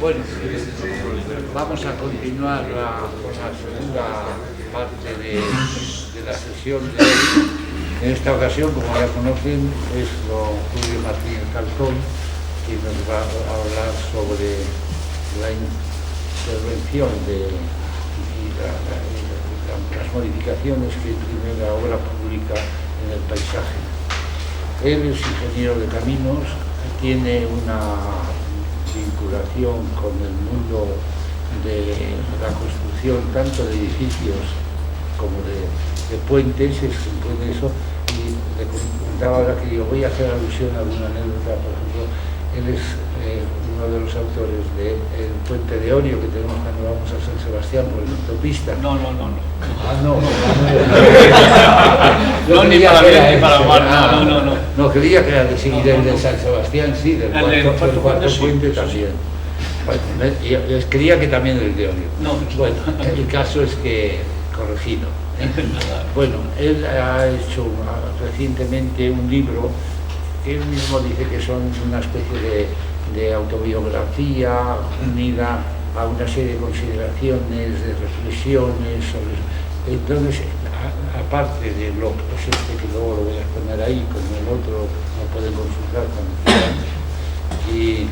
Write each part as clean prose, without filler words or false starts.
Bueno, vamos a continuar la segunda parte de la sesión de hoy. En esta ocasión, como ya conocen, es don Julio Martínez Calzón, quien nos va a hablar sobre la intervención y las modificaciones que imprime la obra pública en el paisaje. Él es ingeniero de caminos, tiene una vinculación con el mundo de la construcción tanto de edificios como de puentes, eso, y le comentaba ahora que yo voy a hacer alusión a alguna anécdota. Por ejemplo, él es uno de los autores del puente de Orio que tenemos cuando vamos a San Sebastián por la autopista. No. Ah, no. No, ni para bien ni para mal, no. No, creía que era de seguir el de San Sebastián, sí, del cuarto puente también. Bueno, yo creía que también el de Orio. No. Bueno, el caso es que corregido. Bueno, él ha hecho recientemente un libro que él mismo dice que son una especie de autobiografía unida a una serie de consideraciones, de reflexiones sobre... Entonces, aparte de lo que luego lo voy a poner ahí, como el otro lo pueden consultar cuando quieran, y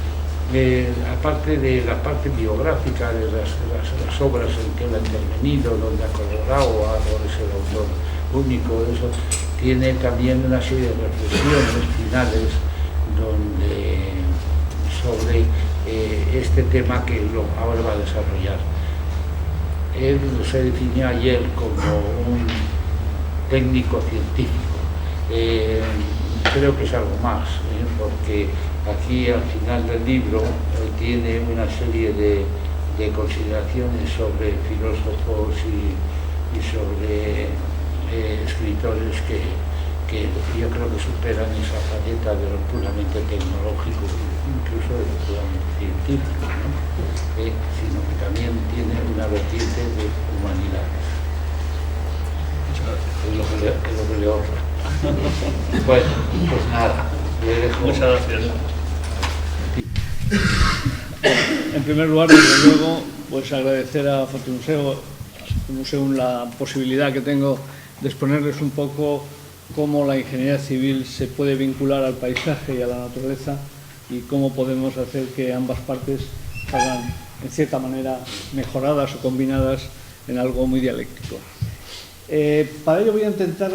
aparte de la parte biográfica de las obras en que él ha intervenido, donde ha colaborado, ahora es el autor único de eso, tiene también una serie de reflexiones finales sobre este tema que ahora va a desarrollar. Él se definió ayer como un técnico científico. Creo que es algo más, porque aquí al final del libro tiene una serie de consideraciones sobre filósofos y sobre escritores que yo creo que superan esa faceta de lo puramente tecnológico, incluso de lo puramente científico, ¿no? Sino que también tiene una vertiente de humanidades. Es lo que le honra. Bueno, pues nada, le dejo. Muchas gracias. En primer lugar, desde luego, pues agradecer a Fotomuseo la posibilidad que tengo de exponerles un poco cómo la ingeniería civil se puede vincular al paisaje y a la naturaleza y cómo podemos hacer que ambas partes salgan, en cierta manera, mejoradas o combinadas en algo muy dialéctico. Para ello voy a intentar...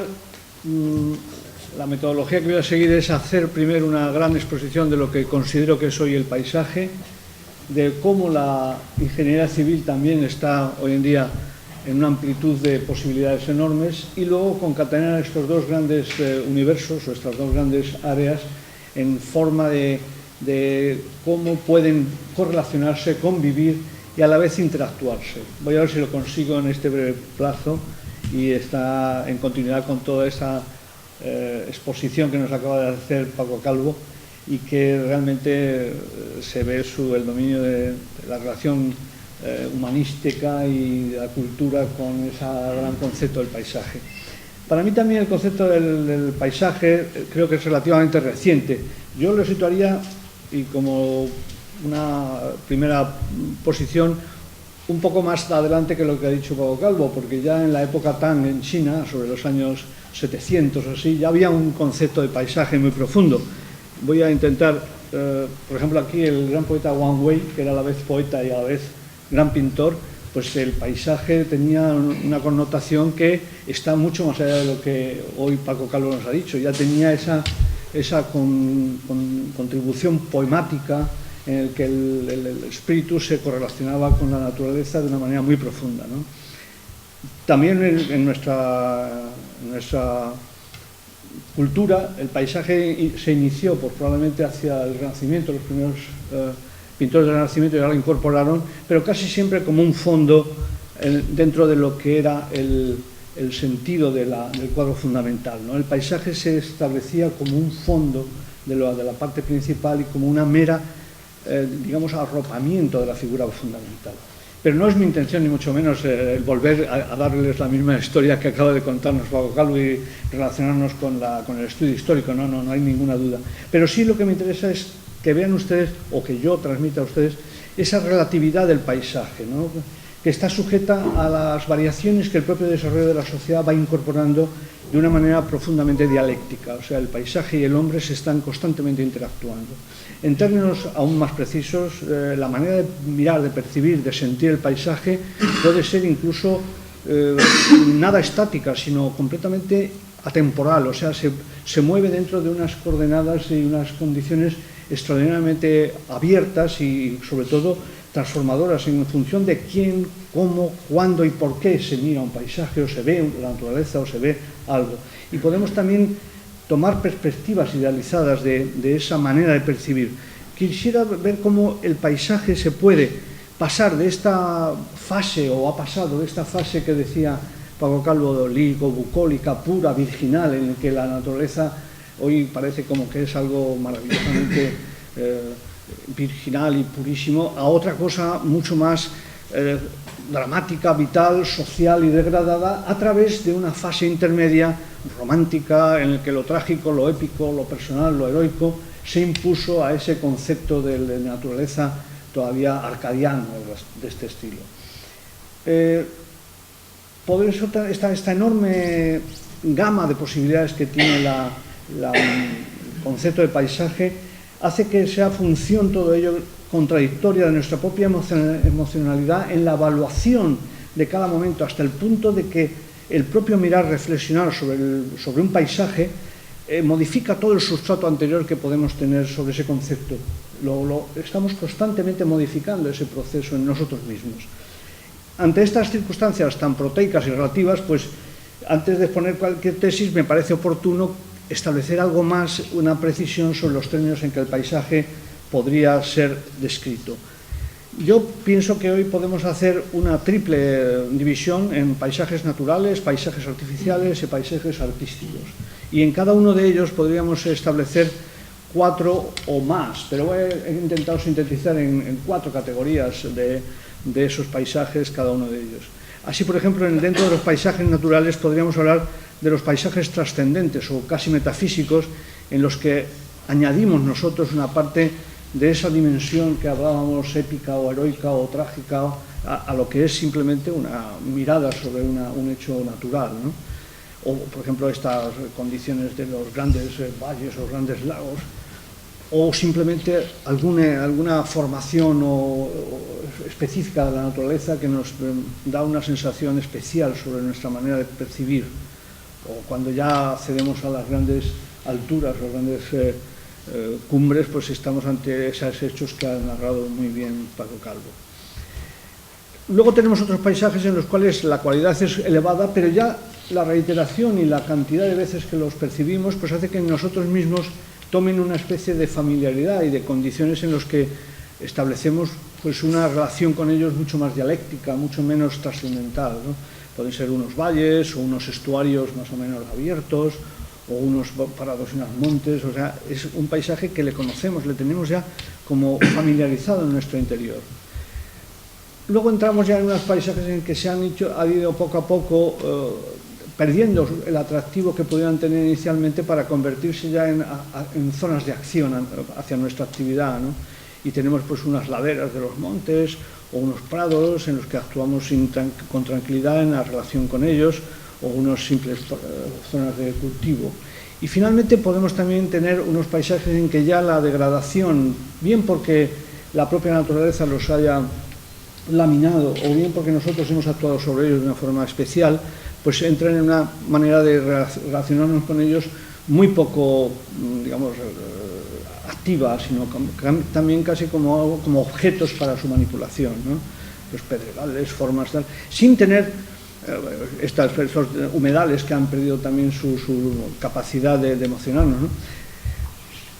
La metodología que voy a seguir es hacer primero una gran exposición de lo que considero que es hoy el paisaje, de cómo la ingeniería civil también está hoy en día en una amplitud de posibilidades enormes, y luego concatenar estos dos grandes universos o estas dos grandes áreas en forma de cómo pueden correlacionarse, convivir y a la vez interactuarse. Voy a ver si lo consigo en este breve plazo y está en continuidad con toda esa exposición que nos acaba de hacer Paco Calvo, y que realmente se ve el dominio de la relación humanística y la cultura con ese gran concepto del paisaje. Para mí también el concepto del paisaje creo que es relativamente reciente. Yo lo situaría, y como una primera posición, un poco más adelante que lo que ha dicho Paco Calvo, porque ya en la época Tang en China, sobre los años 700 o así, ya había un concepto de paisaje muy profundo. Voy a intentar, por ejemplo, aquí el gran poeta Wang Wei, que era a la vez poeta y a la vez gran pintor, pues el paisaje tenía una connotación que está mucho más allá de lo que hoy Paco Calvo nos ha dicho. Ya tenía esa contribución poemática en el que el espíritu se correlacionaba con la naturaleza de una manera muy profunda, ¿no? También en nuestra cultura el paisaje se inició pues, probablemente hacia el Renacimiento. Los primeros pintores del Renacimiento ya lo incorporaron, pero casi siempre como un fondo dentro de lo que era el sentido del cuadro fundamental, ¿no? El paisaje se establecía como un fondo de la parte principal y como una mera digamos, arropamiento de la figura fundamental. Pero no es mi intención, ni mucho menos, volver a darles la misma historia que acaba de contarnos Paco Calvo y relacionarnos con el estudio histórico, no hay ninguna duda. Pero sí lo que me interesa es que vean ustedes, o que yo transmita a ustedes, esa relatividad del paisaje, ¿no?, que está sujeta a las variaciones que el propio desarrollo de la sociedad va incorporando de una manera profundamente dialéctica. O sea, el paisaje y el hombre se están constantemente interactuando. En términos aún más precisos, la manera de mirar, de percibir, de sentir el paisaje puede ser incluso nada estática, sino completamente atemporal. O sea, se mueve dentro de unas coordenadas y unas condiciones extraordinariamente abiertas y, sobre todo, transformadoras en función de quién, cómo, cuándo y por qué se mira un paisaje o se ve la naturaleza o se ve algo. Y podemos también tomar perspectivas idealizadas de esa manera de percibir. Quisiera ver cómo el paisaje se puede pasar de esta fase, o ha pasado de esta fase que decía Paco Calvo, lírico, bucólica, pura, virginal, en la que la naturaleza hoy parece como que es algo maravillosamente virginal y purísimo, a otra cosa mucho más dramática, vital, social y degradada, a través de una fase intermedia romántica en la que lo trágico, lo épico, lo personal, lo heroico se impuso a ese concepto de naturaleza todavía arcadiano de este estilo. Por eso esta enorme gama de posibilidades que tiene el concepto de paisaje hace que sea función todo ello contradictoria de nuestra propia emocionalidad en la evaluación de cada momento, hasta el punto de que el propio mirar, reflexionar sobre un paisaje modifica todo el sustrato anterior que podemos tener sobre ese concepto. Estamos constantemente modificando ese proceso en nosotros mismos. Ante estas circunstancias tan proteicas y relativas, pues antes de exponer cualquier tesis me parece oportuno establecer algo más, una precisión sobre los términos en que el paisaje podría ser descrito. Yo pienso que hoy podemos hacer una triple división en paisajes naturales, paisajes artificiales y paisajes artísticos. Y en cada uno de ellos podríamos establecer 4 o más, pero he intentado sintetizar en 4 categorías de esos paisajes, cada uno de ellos. Así, por ejemplo, dentro de los paisajes naturales podríamos hablar de los paisajes trascendentes o casi metafísicos, en los que añadimos nosotros una parte de esa dimensión que hablábamos épica o heroica o trágica a lo que es simplemente una mirada sobre un hecho natural, ¿no? O, por ejemplo, estas condiciones de los grandes valles o grandes lagos, o simplemente alguna formación específica de la naturaleza que nos da una sensación especial sobre nuestra manera de percibir, o cuando ya accedemos a las grandes alturas o grandes cumbres, pues estamos ante esos hechos que ha narrado muy bien Paco Calvo. Luego tenemos otros paisajes en los cuales la cualidad es elevada, pero ya la reiteración y la cantidad de veces que los percibimos pues hace que nosotros mismos tomen una especie de familiaridad y de condiciones en las que establecemos pues una relación con ellos mucho más dialéctica, mucho menos trascendental, ¿no? Pueden ser unos valles o unos estuarios más o menos abiertos, o unos parados en los montes. O sea, es un paisaje que le conocemos, le tenemos ya como familiarizado en nuestro interior. Luego entramos ya en unos paisajes en que se ha ido poco a poco perdiendo el atractivo que podían tener inicialmente para convertirse ya en zonas de acción hacia nuestra actividad, ¿no? Y tenemos pues unas laderas de los montes o unos prados en los que actuamos con tranquilidad en la relación con ellos, o unas simples zonas de cultivo. Y finalmente podemos también tener unos paisajes en que ya la degradación, bien porque la propia naturaleza los haya laminado o bien porque nosotros hemos actuado sobre ellos de una forma especial, pues entran en una manera de relacionarnos con ellos muy poco, digamos, activa, sino también casi como objetos para su manipulación, ¿no? Los pedregales, formas tal, sin tener estos humedales que han perdido también su capacidad de emocionarnos, ¿no?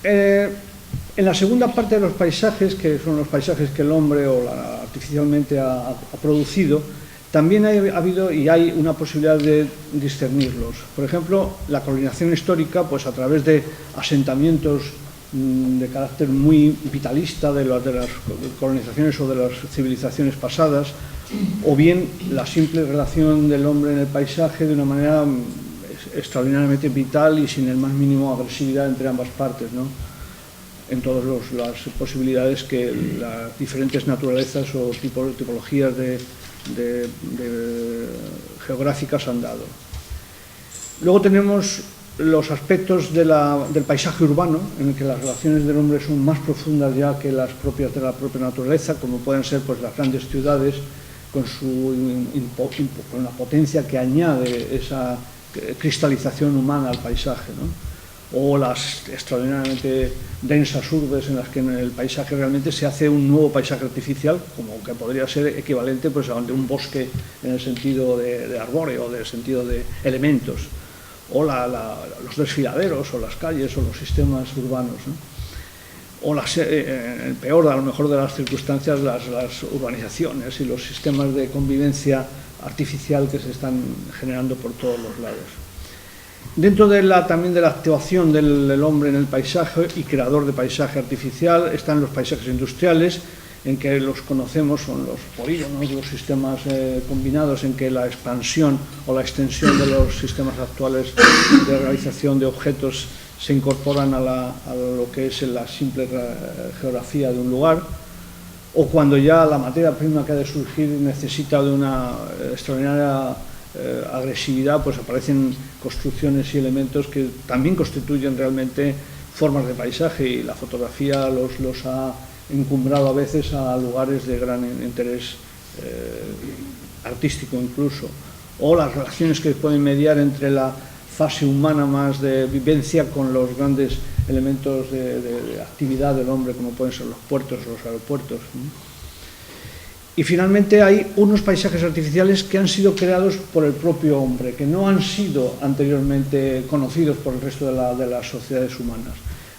En la segunda parte de los paisajes, que son los paisajes que el hombre artificialmente ha producido, también ha habido y hay una posibilidad de discernirlos. Por ejemplo, la colonización histórica, pues a través de asentamientos de carácter muy vitalista de las colonizaciones o de las civilizaciones pasadas, o bien la simple relación del hombre en el paisaje de una manera extraordinariamente vital y sin el más mínimo agresividad entre ambas partes, ¿no? en todas las posibilidades que las diferentes naturalezas o tipologías geográficas han dado. Luego tenemos los aspectos del paisaje urbano, en el que las relaciones del hombre son más profundas ya que las propias de la propia naturaleza, como pueden ser pues, las grandes ciudades, con la potencia que añade esa cristalización humana al paisaje, ¿no? O las extraordinariamente densas urbes en las que en el paisaje realmente se hace un nuevo paisaje artificial, como que podría ser equivalente pues, a un bosque en el sentido de arbóreo, o en el sentido de elementos, o los desfiladeros, o las calles, o los sistemas urbanos, ¿no? O en el peor, a lo mejor de las circunstancias, las urbanizaciones y los sistemas de convivencia artificial que se están generando por todos los lados. Dentro también de la actuación del hombre en el paisaje y creador de paisaje artificial están los paisajes industriales, en que los conocemos, son los polígonos, los sistemas combinados, en que la expansión o la extensión de los sistemas actuales de realización de objetos se incorporan a lo que es la simple geografía de un lugar, o cuando ya la materia prima que ha de surgir necesita de una extraordinaria agresividad, pues aparecen construcciones y elementos que también constituyen realmente formas de paisaje, y la fotografía los ha encumbrado a veces a lugares de gran interés artístico incluso, o las relaciones que pueden mediar entre la fase humana más de vivencia con los grandes elementos de actividad del hombre, como pueden ser los puertos o los aeropuertos. Y finalmente hay unos paisajes artificiales que han sido creados por el propio hombre, que no han sido anteriormente conocidos por el resto de las sociedades humanas.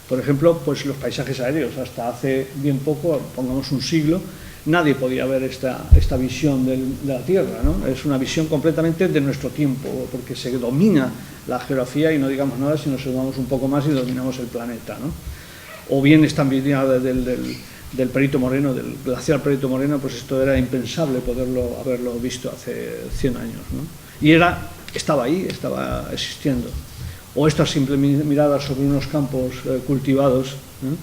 Por ejemplo, pues los paisajes aéreos. Hasta hace bien poco, pongamos un siglo, nadie podía ver esta visión de la Tierra, ¿no? Es una visión completamente de nuestro tiempo, porque se domina la geografía y no digamos nada si nos elevamos un poco más y dominamos el planeta, ¿no? O bien esta mirada del Perito Moreno, del glaciar Perito Moreno, pues esto era impensable haberlo visto hace 100 años, ¿no? Y estaba ahí, estaba existiendo. O esta simple mirada sobre unos campos cultivados, ¿no?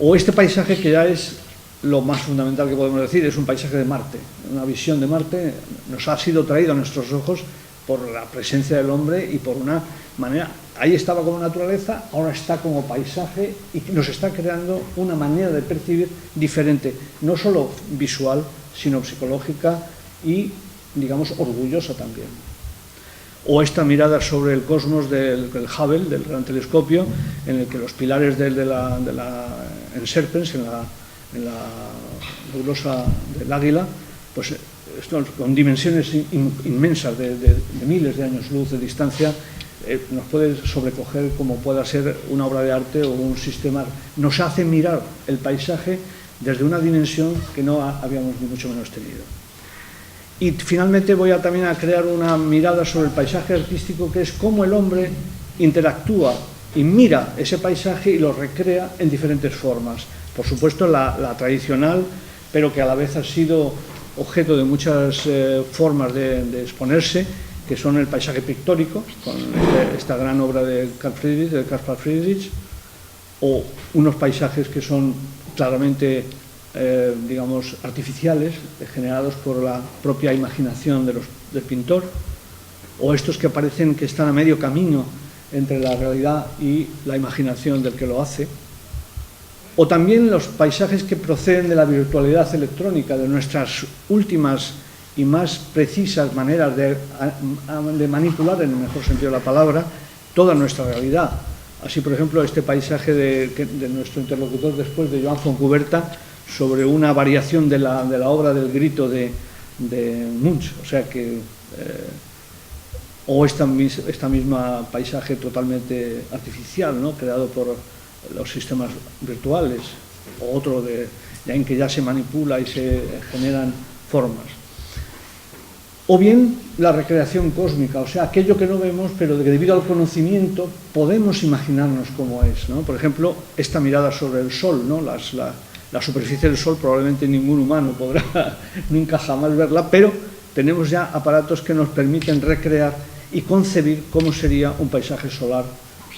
O este paisaje que ya es lo más fundamental que podemos decir, es un paisaje de Marte, una visión de Marte, nos ha sido traído a nuestros ojos por la presencia del hombre y por una manera, ahí estaba como naturaleza, ahora está como paisaje y nos está creando una manera de percibir diferente, no solo visual, sino psicológica y, digamos, orgullosa también. O esta mirada sobre el cosmos del Hubble, del gran telescopio, en el que los pilares en Serpens, en la nebulosa del Águila, pues con dimensiones inmensas de miles de años luz de distancia, nos puede sobrecoger como pueda ser una obra de arte o un sistema. Nos hace mirar el paisaje desde una dimensión que no habíamos ni mucho menos tenido. Y finalmente voy también a crear una mirada sobre el paisaje artístico, que es cómo el hombre interactúa y mira ese paisaje y lo recrea en diferentes formas. Por supuesto la tradicional, pero que a la vez ha sido objeto de muchas formas de exponerse, que son el paisaje pictórico, con esta gran obra de Caspar Friedrich, o unos paisajes que son claramente, digamos, artificiales, generados por la propia imaginación del pintor, o estos que parecen que están a medio camino entre la realidad y la imaginación del que lo hace, o también los paisajes que proceden de la virtualidad electrónica, de nuestras últimas y más precisas maneras de manipular, en el mejor sentido de la palabra, toda nuestra realidad. Así, por ejemplo, este paisaje de nuestro interlocutor después, de Joan Fontcuberta, sobre una variación de la obra del Grito de Munch, o sea que o esta misma paisaje totalmente artificial, ¿no?, creado por los sistemas virtuales, o otro en que ya se manipula y se generan formas. O bien la recreación cósmica, o sea, aquello que no vemos, pero que debido al conocimiento podemos imaginarnos cómo es, ¿no? Por ejemplo, esta mirada sobre el Sol, ¿no? La superficie del Sol probablemente ningún humano podrá nunca jamás verla, pero tenemos ya aparatos que nos permiten recrear y concebir cómo sería un paisaje solar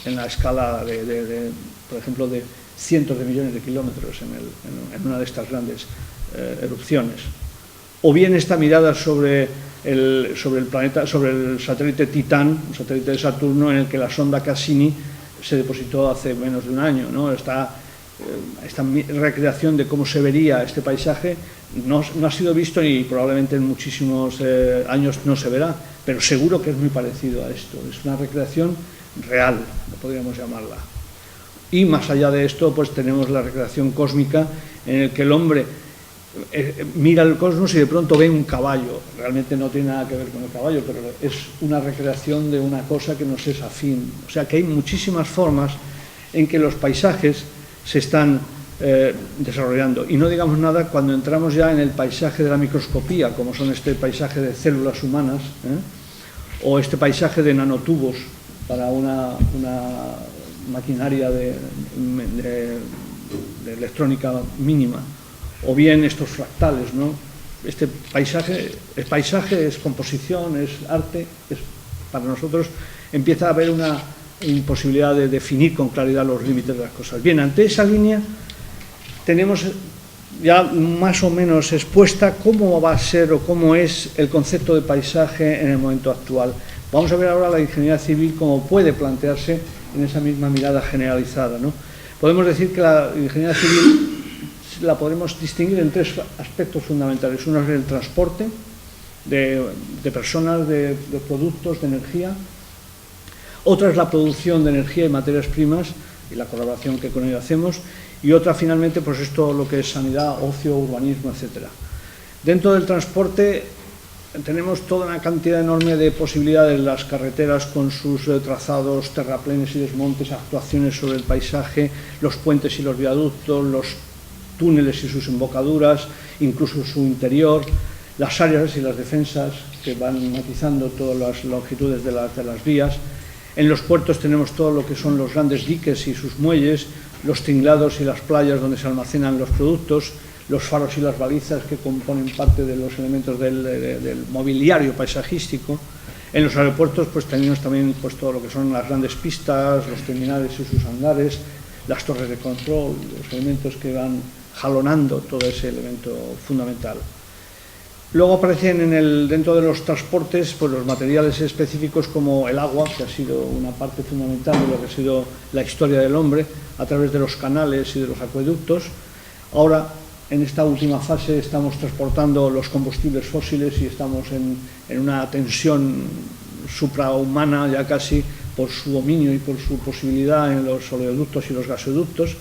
en la escala por ejemplo, cientos de millones de kilómetros en una de estas grandes erupciones. O bien esta mirada sobre el satélite Titán, un satélite de Saturno, en el que la sonda Cassini se depositó hace menos de un año, ¿no? Esta recreación de cómo se vería este paisaje no ha sido visto y probablemente en muchísimos años no se verá, pero seguro que es muy parecido a esto. Es una recreación real, podríamos llamarla. Y más allá de esto, pues tenemos la recreación cósmica en el que el hombre mira el cosmos y de pronto ve un caballo. Realmente no tiene nada que ver con el caballo, pero es una recreación de una cosa que nos es afín. O sea que hay muchísimas formas en que los paisajes se están desarrollando. Y no digamos nada cuando entramos ya en el paisaje de la microscopía, como son este paisaje de células humanas, o este paisaje de nanotubos para una maquinaria de electrónica mínima, o bien estos fractales, ¿no? Este paisaje es composición, es arte, para nosotros empieza a haber una imposibilidad de definir con claridad los límites de las cosas. Bien, ante esa línea tenemos ya más o menos expuesta cómo va a ser o cómo es el concepto de paisaje en el momento actual. Vamos a ver ahora la ingeniería civil cómo puede plantearse en esa misma mirada generalizada, ¿no? Podemos decir que la ingeniería civil la podemos distinguir en tres aspectos fundamentales. Uno es el transporte de personas, de productos, de energía. Otra es la producción de energía y materias primas y la colaboración que con ello hacemos. Y otra, finalmente, pues esto lo que es sanidad, ocio, urbanismo, etc. Dentro del transporte tenemos toda una cantidad enorme de posibilidades, las carreteras con sus trazados, terraplenes y desmontes, actuaciones sobre el paisaje, los puentes y los viaductos, los túneles y sus embocaduras, incluso su interior, las áreas y las defensas que van matizando todas las longitudes de las vías. En los puertos tenemos todo lo que son los grandes diques y sus muelles, los tinglados y las playas donde se almacenan los productos, los faros y las balizas que componen parte de los elementos del mobiliario paisajístico. En los aeropuertos pues tenemos también pues, todo lo que son las grandes pistas, los terminales y sus hangares, las torres de control, los elementos que van jalonando todo ese elemento fundamental. Luego aparecen dentro de los transportes pues, los materiales específicos como el agua, que ha sido una parte fundamental de lo que ha sido la historia del hombre, a través de los canales y de los acueductos. Ahora, en esta última fase, estamos transportando los combustibles fósiles y estamos en una tensión suprahumana ya casi por su dominio y por su posibilidad en los oleoductos y los gasoductos,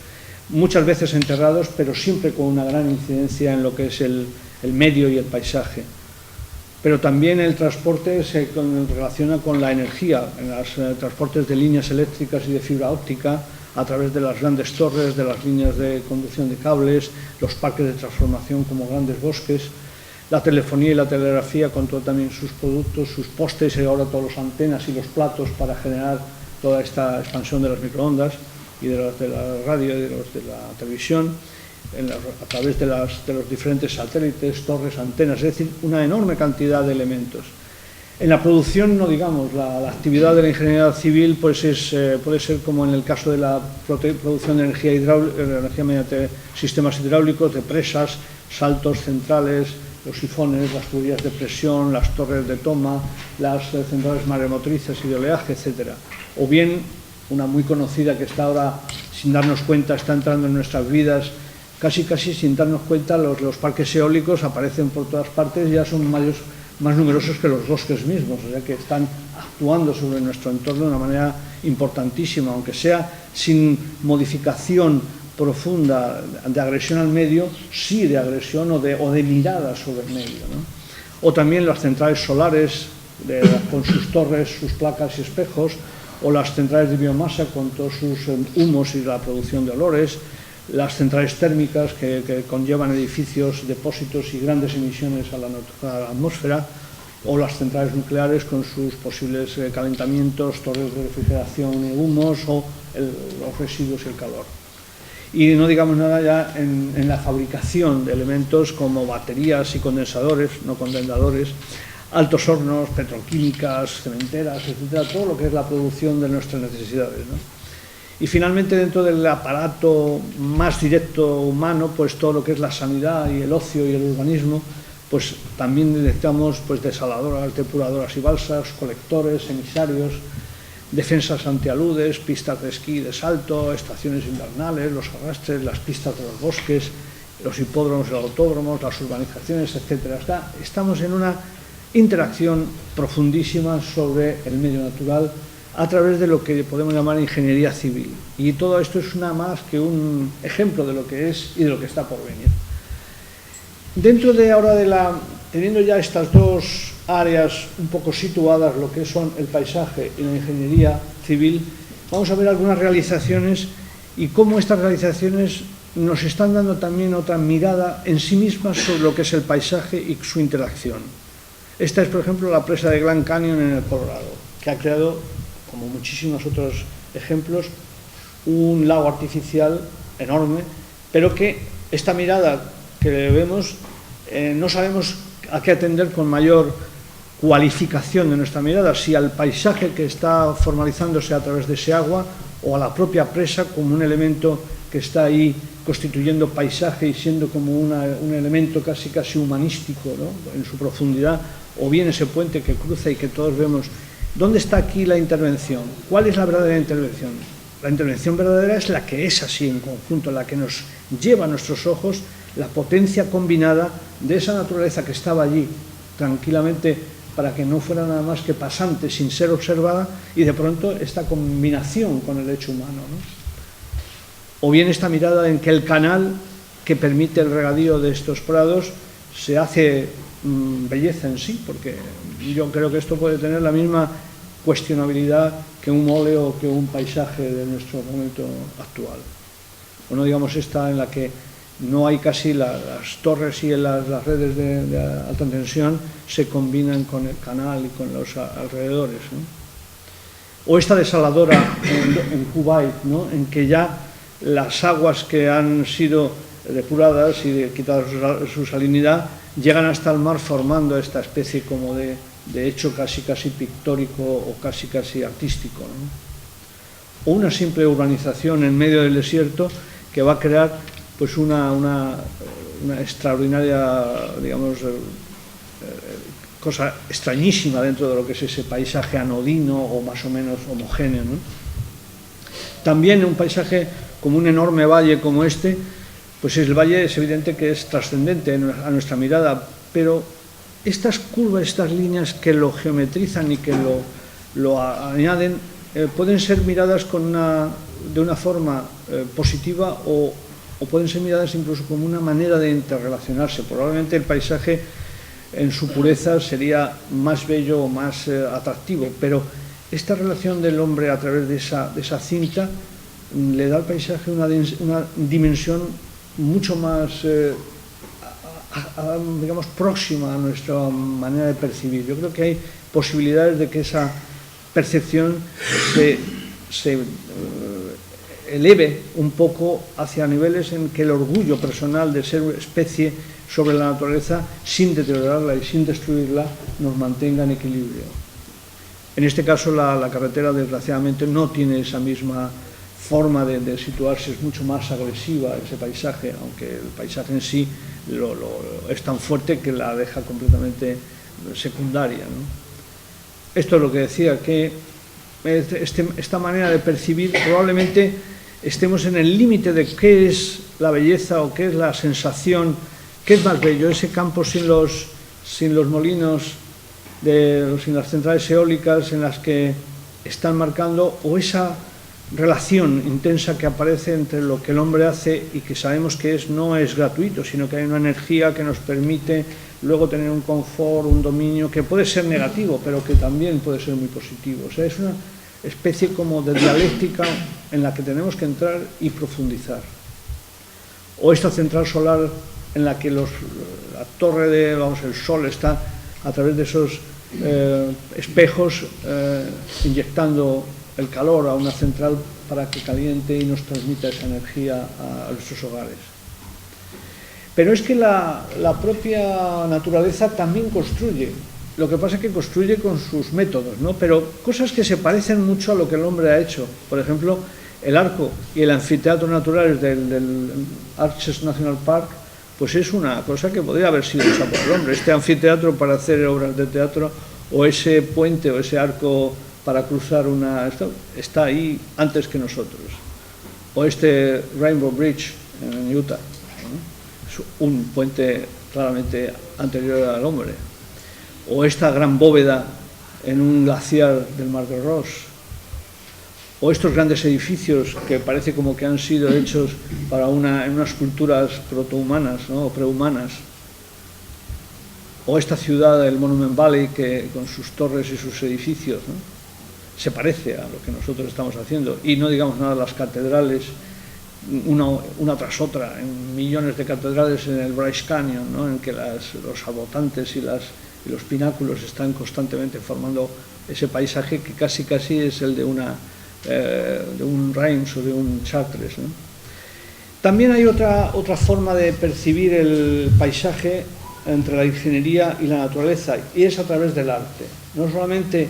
muchas veces enterrados, pero siempre con una gran incidencia en lo que es el medio y el paisaje. Pero también el transporte se relaciona con la energía, en los transportes de líneas eléctricas y de fibra óptica, a través de las grandes torres, de las líneas de conducción de cables, los parques de transformación como grandes bosques, la telefonía y la telegrafía con todo también sus productos, sus postes y ahora todas las antenas y los platos para generar toda esta expansión de las microondas y de la radio y de la televisión, a través de los diferentes satélites, torres, antenas, es decir, una enorme cantidad de elementos. En la producción, no digamos, la actividad de la ingeniería civil pues puede ser como en el caso de la producción de energía mediante sistemas hidráulicos, de presas, saltos centrales, los sifones, las tuberías de presión, las torres de toma, las centrales maremotrices y de oleaje, etc. O bien, una muy conocida que está ahora, sin darnos cuenta, está entrando en nuestras vidas, casi sin darnos cuenta, los parques eólicos aparecen por todas partes, ya son más numerosos que los bosques mismos, o sea que están actuando sobre nuestro entorno de una manera importantísima, aunque sea sin modificación profunda de agresión al medio, sí de agresión o de mirada sobre el medio, ¿no? O también las centrales solares con sus torres, sus placas y espejos, o las centrales de biomasa con todos sus humos y la producción de olores, las centrales térmicas que conllevan edificios, depósitos y grandes emisiones a la atmósfera, o las centrales nucleares con sus posibles calentamientos, torres de refrigeración y humos, o los residuos y el calor. Y no digamos nada ya en la fabricación de elementos como baterías y condensadores, no condensadores, altos hornos, petroquímicas, cementeras, etcétera, todo lo que es la producción de nuestras necesidades, ¿no? Y finalmente, dentro del aparato más directo humano, pues todo lo que es la sanidad y el ocio y el urbanismo, pues también detectamos pues desaladoras, depuradoras y balsas, colectores, emisarios, defensas antialudes, pistas de esquí y de salto, estaciones invernales, los arrastres, las pistas de los bosques, los hipódromos y los autódromos, las urbanizaciones, etc. Estamos en una interacción profundísima sobre el medio natural a través de lo que podemos llamar ingeniería civil. Y todo esto es nada más que un ejemplo de lo que es y de lo que está por venir. Dentro de ahora teniendo ya estas dos áreas un poco situadas, lo que son el paisaje y la ingeniería civil, vamos a ver algunas realizaciones y cómo estas realizaciones nos están dando también otra mirada en sí mismas sobre lo que es el paisaje y su interacción. Esta es, por ejemplo, la presa de Grand Canyon en el Colorado, que ha creado, como muchísimos otros ejemplos, un lago artificial enorme, pero que esta mirada que vemos no sabemos a qué atender con mayor cualificación de nuestra mirada, si al paisaje que está formalizándose a través de ese agua o a la propia presa como un elemento que está ahí constituyendo paisaje y siendo como un elemento casi humanístico, ¿no?, en su profundidad, o bien ese puente que cruza y que todos vemos. ¿Dónde está aquí la intervención? ¿Cuál es la verdadera intervención? La intervención verdadera es la que es así en conjunto, la que nos lleva a nuestros ojos la potencia combinada de esa naturaleza que estaba allí tranquilamente para que no fuera nada más que pasante sin ser observada, y de pronto esta combinación con el hecho humano, ¿no? O bien esta mirada en que el canal que permite el regadío de estos prados se hace belleza en sí, porque yo creo que esto puede tener la misma cuestionabilidad que un óleo o que un paisaje de nuestro momento actual. O no digamos esta en la que no hay casi las torres y las redes de alta tensión se combinan con el canal y con los alrededores, ¿no? O esta desaladora en Kuwait, ¿no?, en que ya las aguas que han sido depuradas y quitadas su salinidad llegan hasta el mar formando esta especie como de hecho casi pictórico o casi artístico, ¿no? O una simple urbanización en medio del desierto que va a crear pues una extraordinaria, digamos, cosa extrañísima dentro de lo que es ese paisaje anodino o más o menos homogéneo, ¿no? También un paisaje como un enorme valle como este, pues el valle es evidente que es trascendente a nuestra mirada, pero estas curvas, estas líneas que lo geometrizan y que lo añaden, pueden ser miradas de una forma positiva o pueden ser miradas incluso como una manera de interrelacionarse. Probablemente el paisaje en su pureza sería más bello o más atractivo, pero esta relación del hombre a través de esa cinta le da al paisaje una dimensión mucho más, digamos, próxima a nuestra manera de percibir. Yo creo que hay posibilidades de que esa percepción se eleve un poco hacia niveles en que el orgullo personal de ser especie sobre la naturaleza, sin deteriorarla y sin destruirla, nos mantenga en equilibrio. En este caso la carretera desgraciadamente no tiene esa misma forma de situarse, es mucho más agresiva ese paisaje, aunque el paisaje en sí es tan fuerte que la deja completamente secundaria, ¿no? Esto es lo que decía, que esta manera de percibir probablemente estemos en el límite de qué es la belleza o qué es la sensación, qué es más bello, ese campo sin los molinos, sin las centrales eólicas en las que están marcando, o esa relación intensa que aparece entre lo que el hombre hace y que sabemos que no es gratuito, sino que hay una energía que nos permite luego tener un confort, un dominio que puede ser negativo, pero que también puede ser muy positivo. O sea, es una especie como de dialéctica en la que tenemos que entrar y profundizar. O esta central solar en la que la torre el sol está a través de esos espejos inyectando el calor a una central para que caliente y nos transmita esa energía a nuestros hogares. Pero es que la propia naturaleza también construye. Lo que pasa es que construye con sus métodos, ¿no? Pero cosas que se parecen mucho a lo que el hombre ha hecho. Por ejemplo, El arco y el anfiteatro naturales del Arches National Park, pues es una cosa que podría haber sido hecha por el hombre. Este anfiteatro para hacer obras de teatro, o ese puente o ese arco para cruzar está ahí antes que nosotros. O este Rainbow Bridge en Utah, ¿no? Es un puente claramente anterior al hombre. O esta gran bóveda en un glaciar del Mar de Ross. O estos grandes edificios que parece como que han sido hechos para en unas culturas protohumanas, ¿no? O prehumanas. O esta ciudad, el Monument Valley, que con sus torres y sus edificios, ¿no? Se parece a lo que nosotros estamos haciendo. Y no digamos nada de las catedrales, una tras otra, en millones de catedrales en el Bryce Canyon, ¿no? En que los arbotantes y los pináculos están constantemente formando ese paisaje que casi es el de un Reims o de un Chartres, ¿no? También hay otra forma de percibir el paisaje entre la ingeniería y la naturaleza, y es a través del arte. No solamente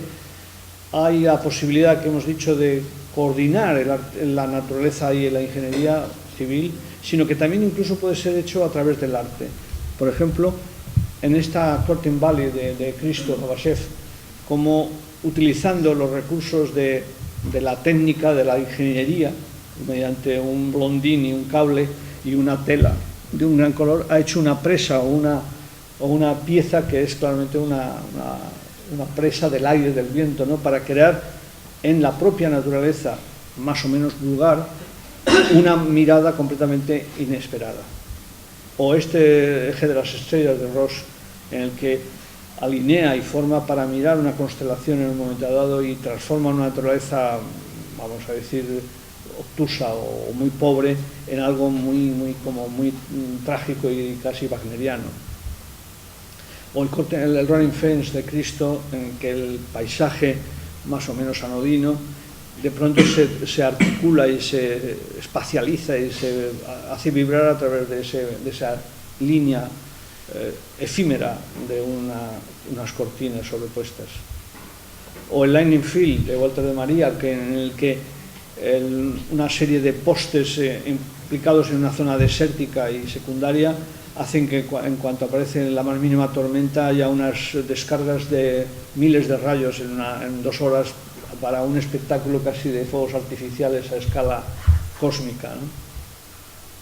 hay la posibilidad que hemos dicho de coordinar la naturaleza y la ingeniería civil, sino que también incluso puede ser hecho a través del arte. Por ejemplo, en esta Curtin Valley de Christo Rabashev, como utilizando los recursos de la técnica, de la ingeniería, mediante un blondín y un cable y una tela de un gran color, ha hecho una presa o una pieza que es claramente una presa del aire, del viento, ¿no? Para crear en la propia naturaleza, más o menos vulgar, una mirada completamente inesperada. O este eje de las estrellas de Ross, en el que alinea y forma para mirar una constelación en un momento dado y transforma una naturaleza, vamos a decir, obtusa o muy pobre en algo muy trágico y casi wagneriano. O el Running Fence de Cristo, en que el paisaje más o menos anodino de pronto se articula y se espacializa y se hace vibrar a través de esa línea efímera de unas cortinas sobrepuestas. O el Lightning Field de Walter de María, en el que una serie de postes implicados en una zona desértica y secundaria hacen que en cuanto aparece la más mínima tormenta haya unas descargas de miles de rayos en 2 horas para un espectáculo casi de fuegos artificiales a escala cósmica, ¿no?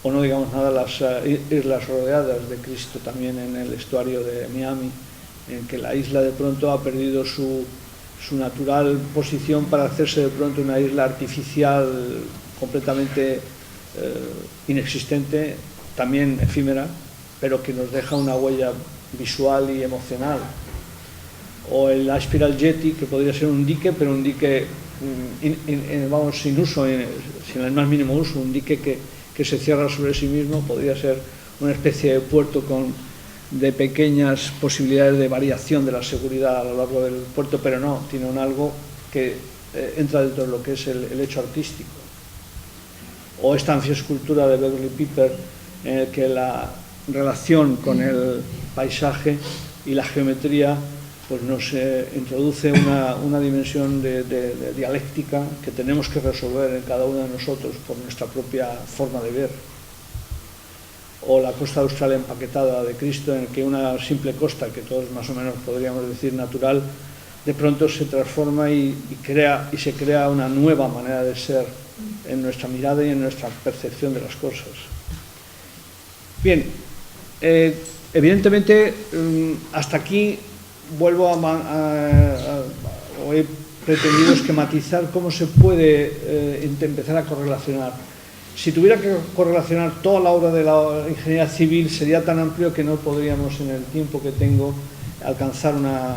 O no digamos nada las islas rodeadas de Cristo también en el estuario de Miami, en que la isla de pronto ha perdido su natural posición para hacerse de pronto una isla artificial completamente inexistente, también efímera, pero que nos deja una huella visual y emocional. O el Spiral Jetty, que podría ser un dique, pero un dique sin uso, sin el más mínimo uso, un dique que se cierra sobre sí mismo, podría ser una especie de puerto de pequeñas posibilidades de variación de la seguridad a lo largo del puerto, pero no, tiene algo que entra dentro de lo que es el hecho artístico. O esta anfiescultura de Beverly Piper, en el que la relación con el paisaje y la geometría pues nos introduce una dimensión de dialéctica que tenemos que resolver en cada uno de nosotros por nuestra propia forma de ver. O la costa austral empaquetada de Cristo, en que una simple costa, que todos más o menos podríamos decir natural, de pronto se transforma y se crea una nueva manera de ser en nuestra mirada y en nuestra percepción de las cosas. Bien, evidentemente hasta aquí he pretendido esquematizar cómo se puede empezar a correlacionar. Si tuviera que correlacionar toda la obra de la ingeniería civil sería tan amplio que no podríamos en el tiempo que tengo alcanzar una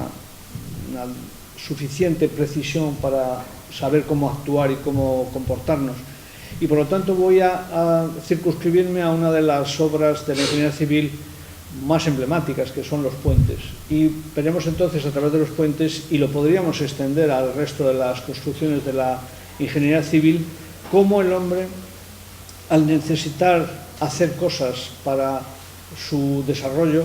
suficiente precisión para saber cómo actuar y cómo comportarnos. Y por lo tanto voy a circunscribirme a una de las obras de la ingeniería civil más emblemáticas, que son los puentes. Y veremos entonces a través de los puentes, y lo podríamos extender al resto de las construcciones de la ingeniería civil, cómo el hombre, al necesitar hacer cosas para su desarrollo,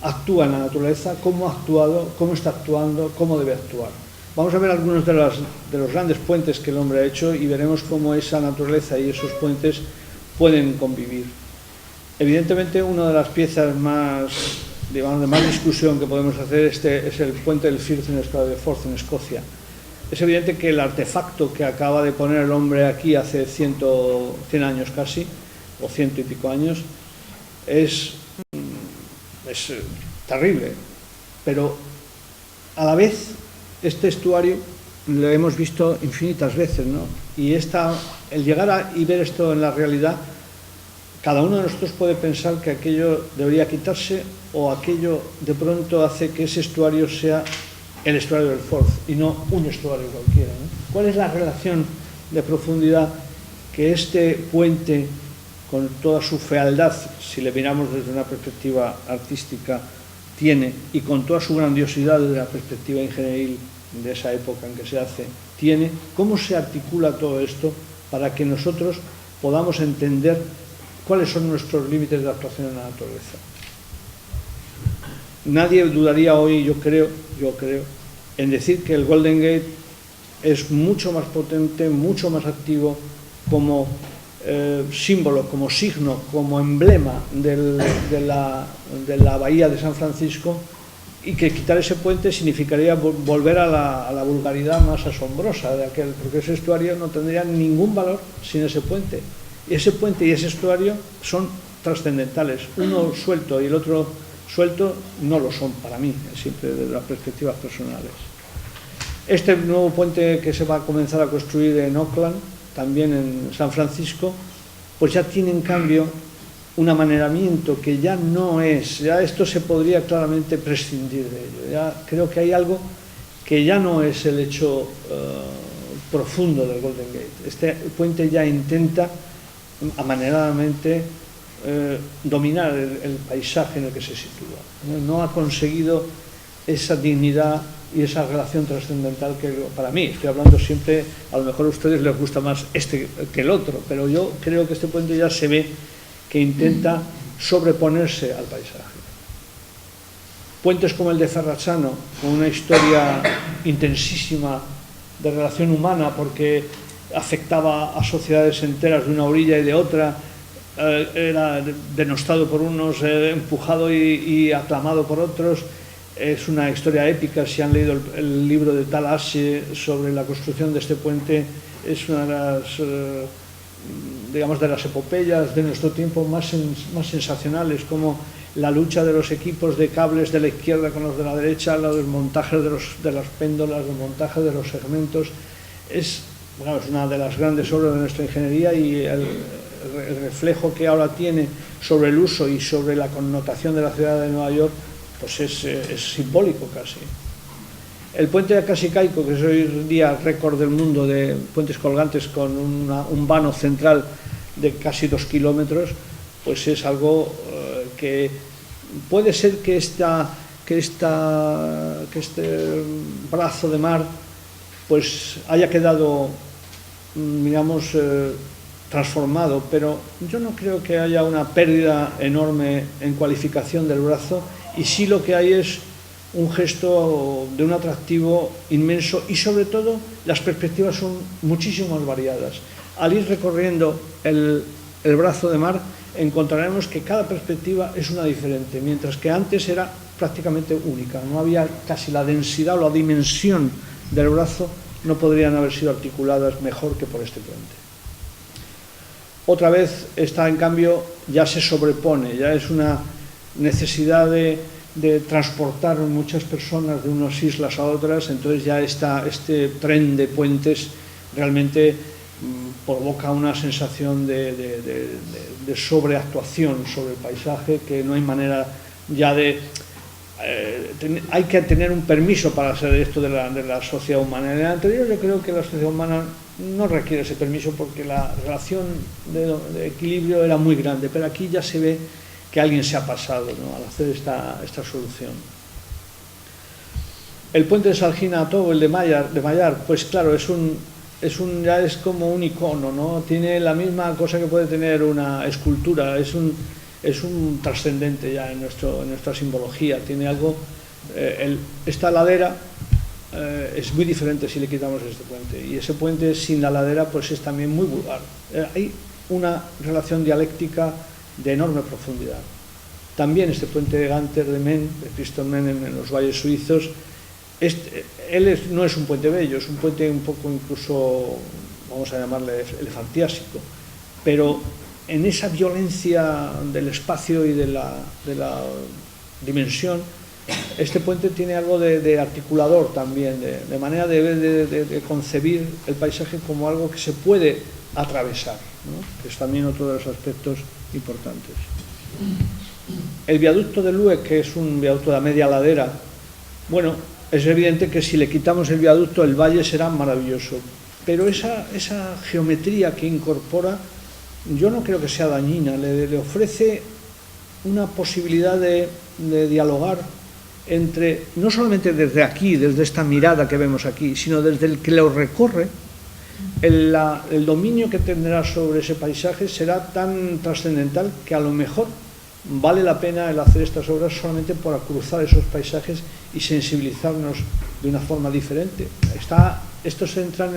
actúa en la naturaleza, cómo ha actuado, cómo está actuando, cómo debe actuar. Vamos a ver algunos de los grandes puentes que el hombre ha hecho y veremos cómo esa naturaleza y esos puentes pueden convivir. Evidentemente, una de las piezas más, digamos, de más discusión que podemos hacer es el puente del Firth de Forth en Escocia. Es evidente que el artefacto que acaba de poner el hombre aquí hace 100 años casi, o 100 y pico años, es terrible, pero a la vez este estuario lo hemos visto infinitas veces, ¿no? Y el llegar y ver esto en la realidad, cada uno de nosotros puede pensar que aquello debería quitarse o aquello de pronto hace que ese estuario sea el estuario del Forth y no un estuario cualquiera, ¿no? ¿Cuál es la relación de profundidad que este puente, con toda su fealdad, si le miramos desde una perspectiva artística, tiene, y con toda su grandiosidad desde la perspectiva ingenieril de esa época en que se hace, tiene? ¿Cómo se articula todo esto para que nosotros podamos entender cuáles son nuestros límites de actuación en la naturaleza? Nadie dudaría hoy, yo creo, en decir que el Golden Gate es mucho más potente, mucho más activo como símbolo, como signo, como emblema de la bahía de San Francisco, y que quitar ese puente significaría volver a la vulgaridad más asombrosa de aquel, porque ese estuario no tendría ningún valor sin ese puente. Y ese puente y ese estuario son trascendentales. Uno suelto y el otro suelto no lo son para mí, siempre desde las perspectivas personales. Este nuevo puente que se va a comenzar a construir en Oakland, también en San Francisco, pues ya tiene en cambio un amaneramiento que ya no es, ya esto se podría claramente prescindir de ello. Ya creo que hay algo que ya no es el hecho profundo del Golden Gate. Este puente ya intenta amaneradamente dominar el paisaje en el que se sitúa. No ha conseguido esa dignidad y esa relación trascendental que para mí, estoy hablando siempre, a lo mejor a ustedes les gusta más este que el otro, pero yo creo que este puente ya se ve que intenta sobreponerse al paisaje. Puentes como el de Ferrazzano, con una historia intensísima de relación humana, porque afectaba a sociedades enteras de una orilla y de otra, era denostado por unos, empujado y aclamado por otros. Es una historia épica. Si han leído el libro de Tal Ashe sobre la construcción de este puente, es una de las, digamos, de las epopeyas de nuestro tiempo más sensacionales, como la lucha de los equipos de cables de la izquierda con los de la derecha, los desmontajes de las péndolas, el montaje de los segmentos. Es una de las grandes obras de nuestra ingeniería, y el reflejo que ahora tiene sobre el uso y sobre la connotación de la ciudad de Nueva York, pues es simbólico casi. El puente de Acasicaico, que es hoy en día récord del mundo de puentes colgantes con un vano central de casi 2 kilómetros, pues es algo que puede ser que este brazo de mar pues haya quedado, digamos, transformado, pero yo no creo que haya una pérdida enorme en cualificación del brazo, y sí lo que hay es un gesto de un atractivo inmenso, y sobre todo las perspectivas son muchísimo más variadas. Al ir recorriendo el brazo de mar encontraremos que cada perspectiva es una diferente, mientras que antes era prácticamente única. No había casi la densidad o la dimensión del brazo, no podrían haber sido articuladas mejor que por este puente. Otra vez esta, en cambio, ya se sobrepone, ya es una necesidad de transportar muchas personas de unas islas a otras. Entonces ya este tren de puentes realmente provoca una sensación de sobreactuación sobre el paisaje, que no hay manera ya de... hay que tener un permiso para hacer esto de la sociedad humana. En el anterior yo creo que la sociedad humana no requiere ese permiso, porque la relación de equilibrio era muy grande, pero aquí ya se ve que alguien se ha pasado, ¿no?, al hacer esta solución. El puente de Salgina-Atogo, el de Mayar, pues claro, ya es como un icono, ¿no? Tiene la misma cosa que puede tener una escultura, es un trascendente ya en nuestra simbología. Tiene algo, esta ladera es muy diferente si le quitamos este puente. Y ese puente sin la ladera pues es también muy vulgar. Hay una relación dialéctica de enorme profundidad. También este puente de Ganter de Men, de Christoph Menem en los valles suizos, no es un puente bello, es un puente un poco incluso, vamos a llamarle elefantiásico, pero en esa violencia del espacio y de la dimensión, este puente tiene algo de articulador también, de manera de concebir el paisaje como algo que se puede atravesar, ¿no? Que es también otro de los aspectos importantes. El viaducto de Lübeck, que es un viaducto de media ladera, bueno, es evidente que si le quitamos el viaducto el valle será maravilloso, pero esa geometría que incorpora yo no creo que sea dañina, le ofrece una posibilidad de dialogar entre, no solamente desde aquí, desde esta mirada que vemos aquí, sino desde el que lo recorre. El dominio que tendrá sobre ese paisaje será tan trascendental que a lo mejor vale la pena el hacer estas obras solamente para cruzar esos paisajes y sensibilizarnos de una forma diferente. Estos entran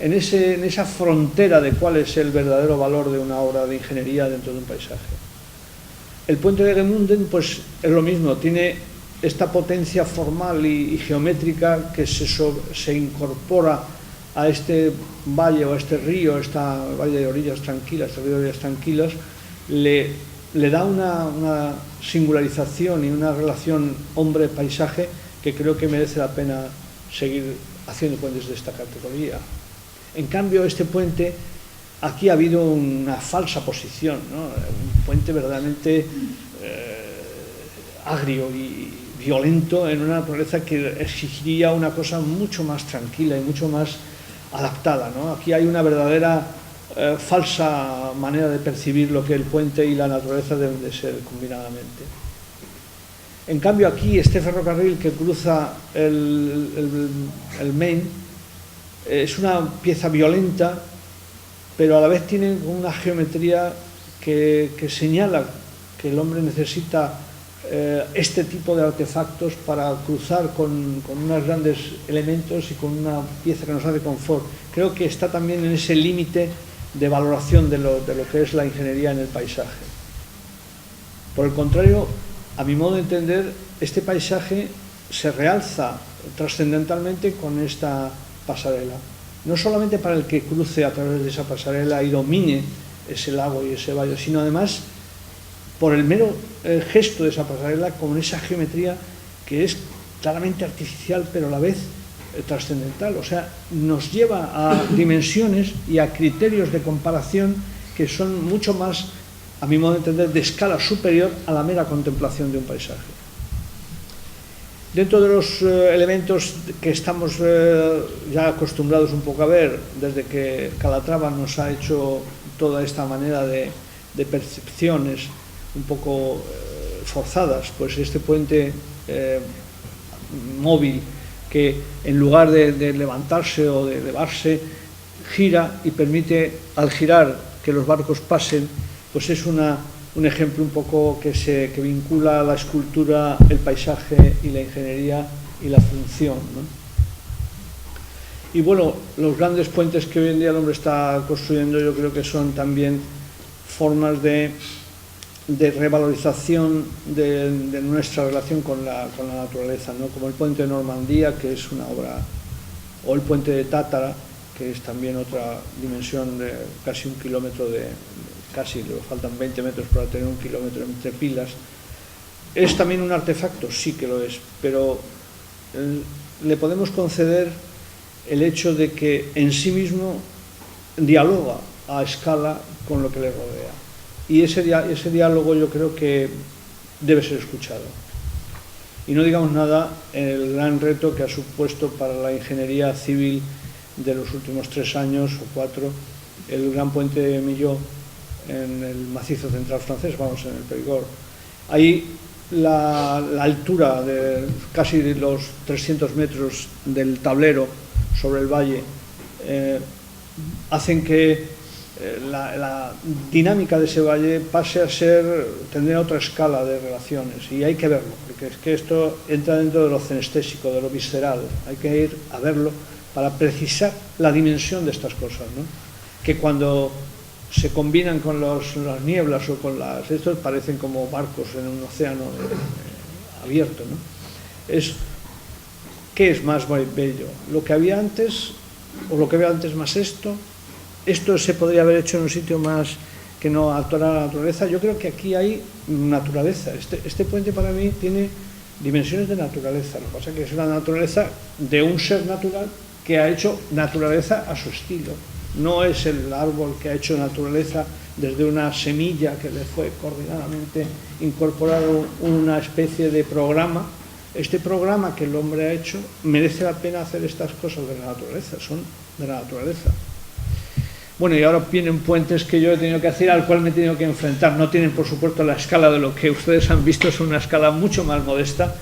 en esa frontera de cuál es el verdadero valor de una obra de ingeniería dentro de un paisaje. El puente de Gemunden pues es lo mismo, tiene esta potencia formal y geométrica que se incorpora a este valle o a este río, valle de orillas tranquilas, este río de orillas tranquilas, le da una singularización y una relación hombre-paisaje que creo que merece la pena seguir haciendo puentes de esta categoría. En cambio, este puente, aquí ha habido una falsa posición, ¿no? Un puente verdaderamente agrio y violento en una naturaleza que exigiría una cosa mucho más tranquila y mucho más adaptada, ¿no? Aquí hay una verdadera falsa manera de percibir lo que el puente y la naturaleza deben de ser combinadamente. En cambio, aquí este ferrocarril que cruza el Main es una pieza violenta, pero a la vez tiene una geometría que señala que el hombre necesita este tipo de artefactos para cruzar con unos grandes elementos y con una pieza que nos hace confort. Creo que está también en ese límite de valoración de lo que es la ingeniería en el paisaje. Por el contrario, a mi modo de entender, este paisaje se realza trascendentalmente con esta pasarela. No solamente para el que cruce a través de esa pasarela y domine ese lago y ese valle, sino además por el mero gesto de esa pasarela, con esa geometría que es claramente artificial, pero a la vez trascendental. O sea, nos lleva a dimensiones y a criterios de comparación que son mucho más, a mi modo de entender, de escala superior a la mera contemplación de un paisaje. Dentro de los elementos que estamos ya acostumbrados un poco a ver, desde que Calatrava nos ha hecho toda esta manera de percepciones un poco forzadas, pues este puente móvil que en lugar de levantarse o de elevarse, gira y permite al girar que los barcos pasen, pues es un ejemplo un poco que vincula la escultura, el paisaje y la ingeniería y la función, ¿no? Y bueno, los grandes puentes que hoy en día el hombre está construyendo, yo creo que son también formas de revalorización de nuestra relación con la naturaleza, ¿no? Como el puente de Normandía, que es una obra, o el puente de Tátara, que es también otra dimensión de casi 1 kilómetro casi le faltan 20 metros para tener 1 kilómetro entre pilas. ¿Es también un artefacto? Sí que lo es, pero le podemos conceder el hecho de que en sí mismo dialoga a escala con lo que le rodea. Y ese diálogo yo creo que debe ser escuchado. Y no digamos nada el gran reto que ha supuesto para la ingeniería civil de los últimos 3 años o 4, el gran puente de Millau en el macizo central francés, vamos, en el Périgord. Ahí la altura de casi los 300 metros del tablero sobre el valle hacen que la dinámica de ese valle pase a tener otra escala de relaciones, y hay que verlo, porque es que esto entra dentro de lo cenestésico, de lo visceral, hay que ir a verlo para precisar la dimensión de estas cosas, ¿no? Que cuando se combinan con las nieblas o con estos parecen como barcos en un océano abierto, ¿no? ¿Qué es más bello? ¿Lo que había antes o lo que había antes más esto? ¿Esto se podría haber hecho en un sitio más que no actuara la naturaleza? Yo creo que aquí hay naturaleza. Este puente para mí tiene dimensiones de naturaleza. Lo que pasa es que es una naturaleza de un ser natural que ha hecho naturaleza a su estilo. No es el árbol que ha hecho naturaleza desde una semilla que le fue coordinadamente incorporado una especie de programa. Este programa que el hombre ha hecho merece la pena hacer estas cosas de la naturaleza, son de la naturaleza. Bueno, y ahora vienen puentes que yo he tenido que hacer, al cual me he tenido que enfrentar. No tienen, por supuesto, la escala de lo que ustedes han visto, es una escala mucho más modesta,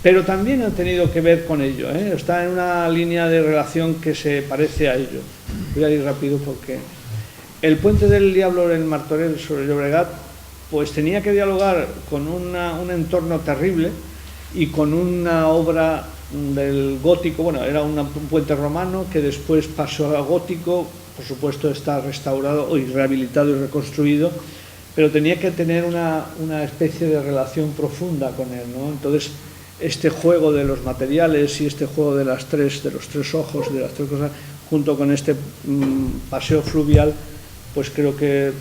pero también han tenido que ver con ello, ¿eh? Está en una línea de relación que se parece a ello. Voy a ir rápido porque el puente del Diablo en Martorell sobre el Llobregat pues tenía que dialogar con un entorno terrible y con una obra del gótico. Bueno, era un puente romano que después pasó a gótico, por supuesto está restaurado y rehabilitado y reconstruido, pero tenía que tener una especie de relación profunda con él, ¿no? Entonces, este juego de los materiales y este juego de los tres ojos, de las tres cosas, junto con este paseo fluvial, pues creo que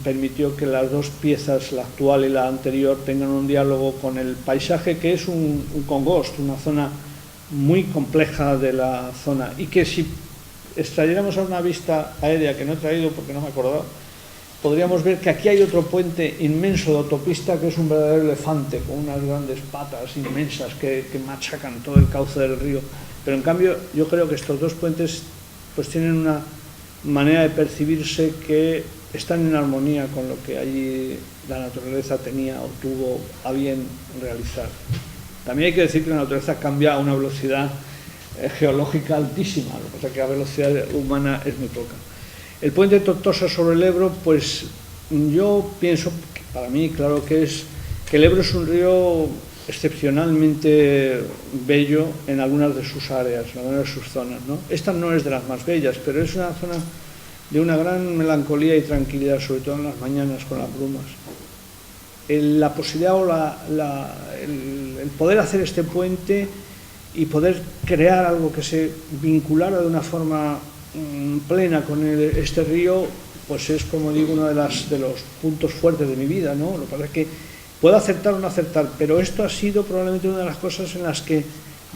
permitió que las dos piezas, la actual y la anterior, tengan un diálogo con el paisaje, que es un congost, una zona muy compleja de la zona, y que si extrayéramos a una vista aérea, que no he traído porque no me he acordado, podríamos ver que aquí hay otro puente inmenso de autopista que es un verdadero elefante con unas grandes patas inmensas que machacan todo el cauce del río. Pero en cambio yo creo que estos dos puentes pues tienen una manera de percibirse que están en armonía con lo que allí la naturaleza tenía o tuvo a bien realizar. También hay que decir que la naturaleza cambia a una velocidad geológica altísima, lo que pasa es que la velocidad humana es muy poca. El puente de Tortosa sobre el Ebro, pues yo pienso, para mí, claro que el Ebro es un río excepcionalmente bello en algunas de sus áreas, en algunas de sus zonas, ¿no? Esta no es de las más bellas, pero es una zona de una gran melancolía y tranquilidad, sobre todo en las mañanas con las brumas. La posibilidad o el poder hacer este puente y poder crear algo que se vinculara de una forma plena con este río, pues es, como digo, uno de los puntos fuertes de mi vida, ¿no? Lo que pasa es que puedo acertar o no acertar, pero esto ha sido probablemente una de las cosas en las que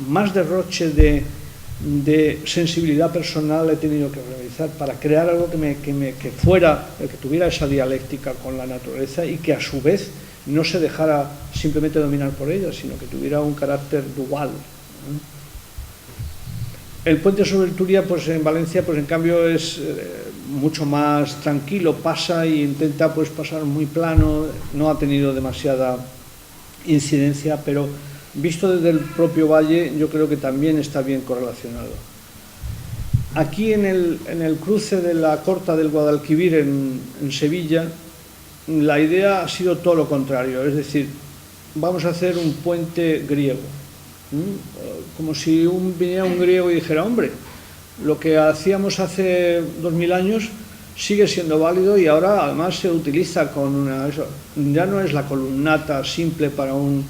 más derroche de sensibilidad personal he tenido que realizar para crear algo que tuviera esa dialéctica con la naturaleza y que a su vez no se dejara simplemente dominar por ella, sino que tuviera un carácter dual. El puente sobre el Turia, pues en Valencia, pues en cambio es mucho más tranquilo, pasa e intenta pues pasar muy plano, no ha tenido demasiada incidencia, pero visto desde el propio valle yo creo que también está bien correlacionado. Aquí en el cruce de la Corta del Guadalquivir en Sevilla, la idea ha sido todo lo contrario, es decir, vamos a hacer un puente griego. Como si viniera un griego y dijera, hombre, lo que hacíamos hace 2000 años sigue siendo válido y ahora además se utiliza ya no es la columnata simple para un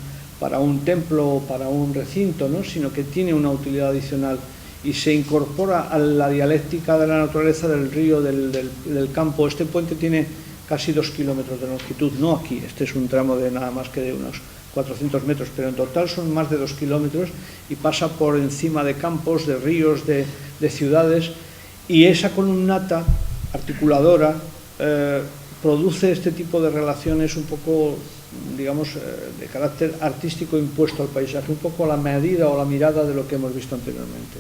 templo o para un recinto, ¿no? Sino que tiene una utilidad adicional y se incorpora a la dialéctica de la naturaleza, del río, del campo. Este puente tiene casi 2 kilómetros de longitud, no aquí, este es un tramo de nada más que de unos 400 metros, pero en total son más de 2 kilómetros y pasa por encima de campos, de ríos, de ciudades, y esa columnata articuladora produce este tipo de relaciones un poco, digamos, de carácter artístico impuesto al paisaje, un poco a la medida o la mirada de lo que hemos visto anteriormente.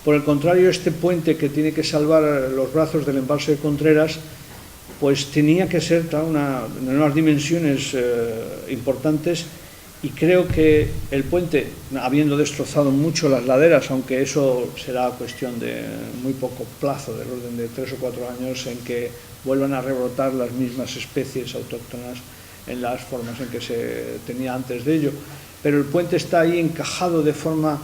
Por el contrario, este puente que tiene que salvar los brazos del embalse de Contreras, pues tenía que ser de unas dimensiones importantes Y creo que el puente, habiendo destrozado mucho las laderas, aunque eso será cuestión de muy poco plazo, del orden de 3 o 4 años, en que vuelvan a rebrotar las mismas especies autóctonas en las formas en que se tenía antes de ello. Pero el puente está ahí encajado de forma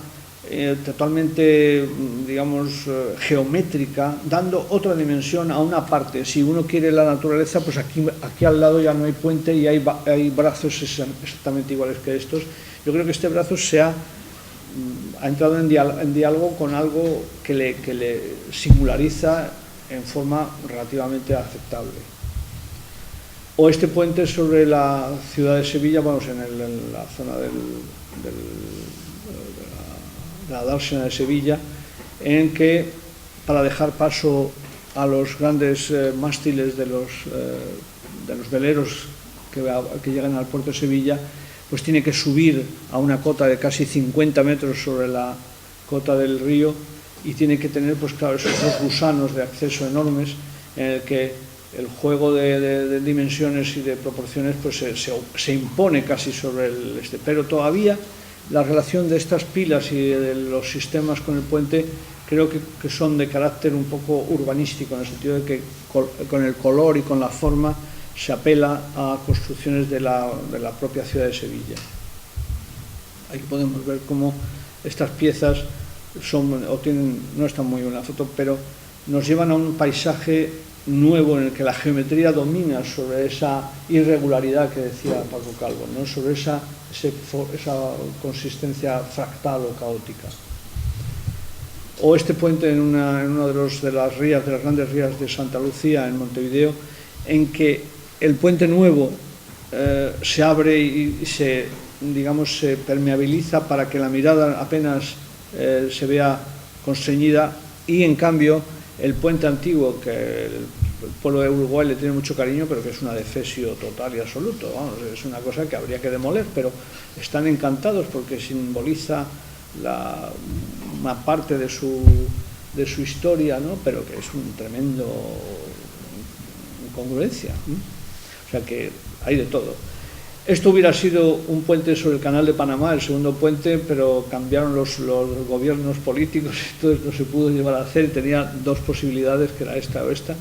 totalmente, digamos, geométrica, dando otra dimensión a una parte. Si uno quiere la naturaleza, pues aquí al lado ya no hay puente y hay brazos exactamente iguales que estos. Yo creo que este brazo ha entrado en diálogo con algo que le singulariza en forma relativamente aceptable. O este puente sobre la ciudad de Sevilla, vamos, en la zona de la dársena de Sevilla, en que, para dejar paso a los grandes mástiles de los veleros que llegan al puerto de Sevilla, pues tiene que subir a una cota de casi 50 metros sobre la cota del río, y tiene que tener, pues claro, esos dos gusanos de acceso enormes, en el que el juego de dimensiones y de proporciones pues se impone casi sobre pero todavía la relación de estas pilas y de los sistemas con el puente creo que son de carácter un poco urbanístico, en el sentido de que con el color y con la forma se apela a construcciones de la propia ciudad de Sevilla. Ahí podemos ver cómo estas piezas no están muy bien en la foto, pero nos llevan a un paisaje nuevo en el que la geometría domina sobre esa irregularidad que decía Paco Calvo, ¿no? Sobre esa consistencia fractal o caótica. O este puente en una de las grandes rías de Santa Lucía, en Montevideo, en que el puente nuevo se abre y se permeabiliza para que la mirada apenas se vea constreñida, y en cambio el puente antiguo, que el pueblo de Uruguay le tiene mucho cariño, pero que es un adefesio total y absoluto, vamos, es una cosa que habría que demoler, pero están encantados porque simboliza una parte de su historia, ¿no? Pero que es un tremendo incongruencia, ¿no? O sea que hay de todo. Esto hubiera sido un puente sobre el Canal de Panamá, el segundo puente, pero cambiaron los gobiernos políticos, entonces no se pudo llevar a hacer. Tenía dos posibilidades, que era esta o esta,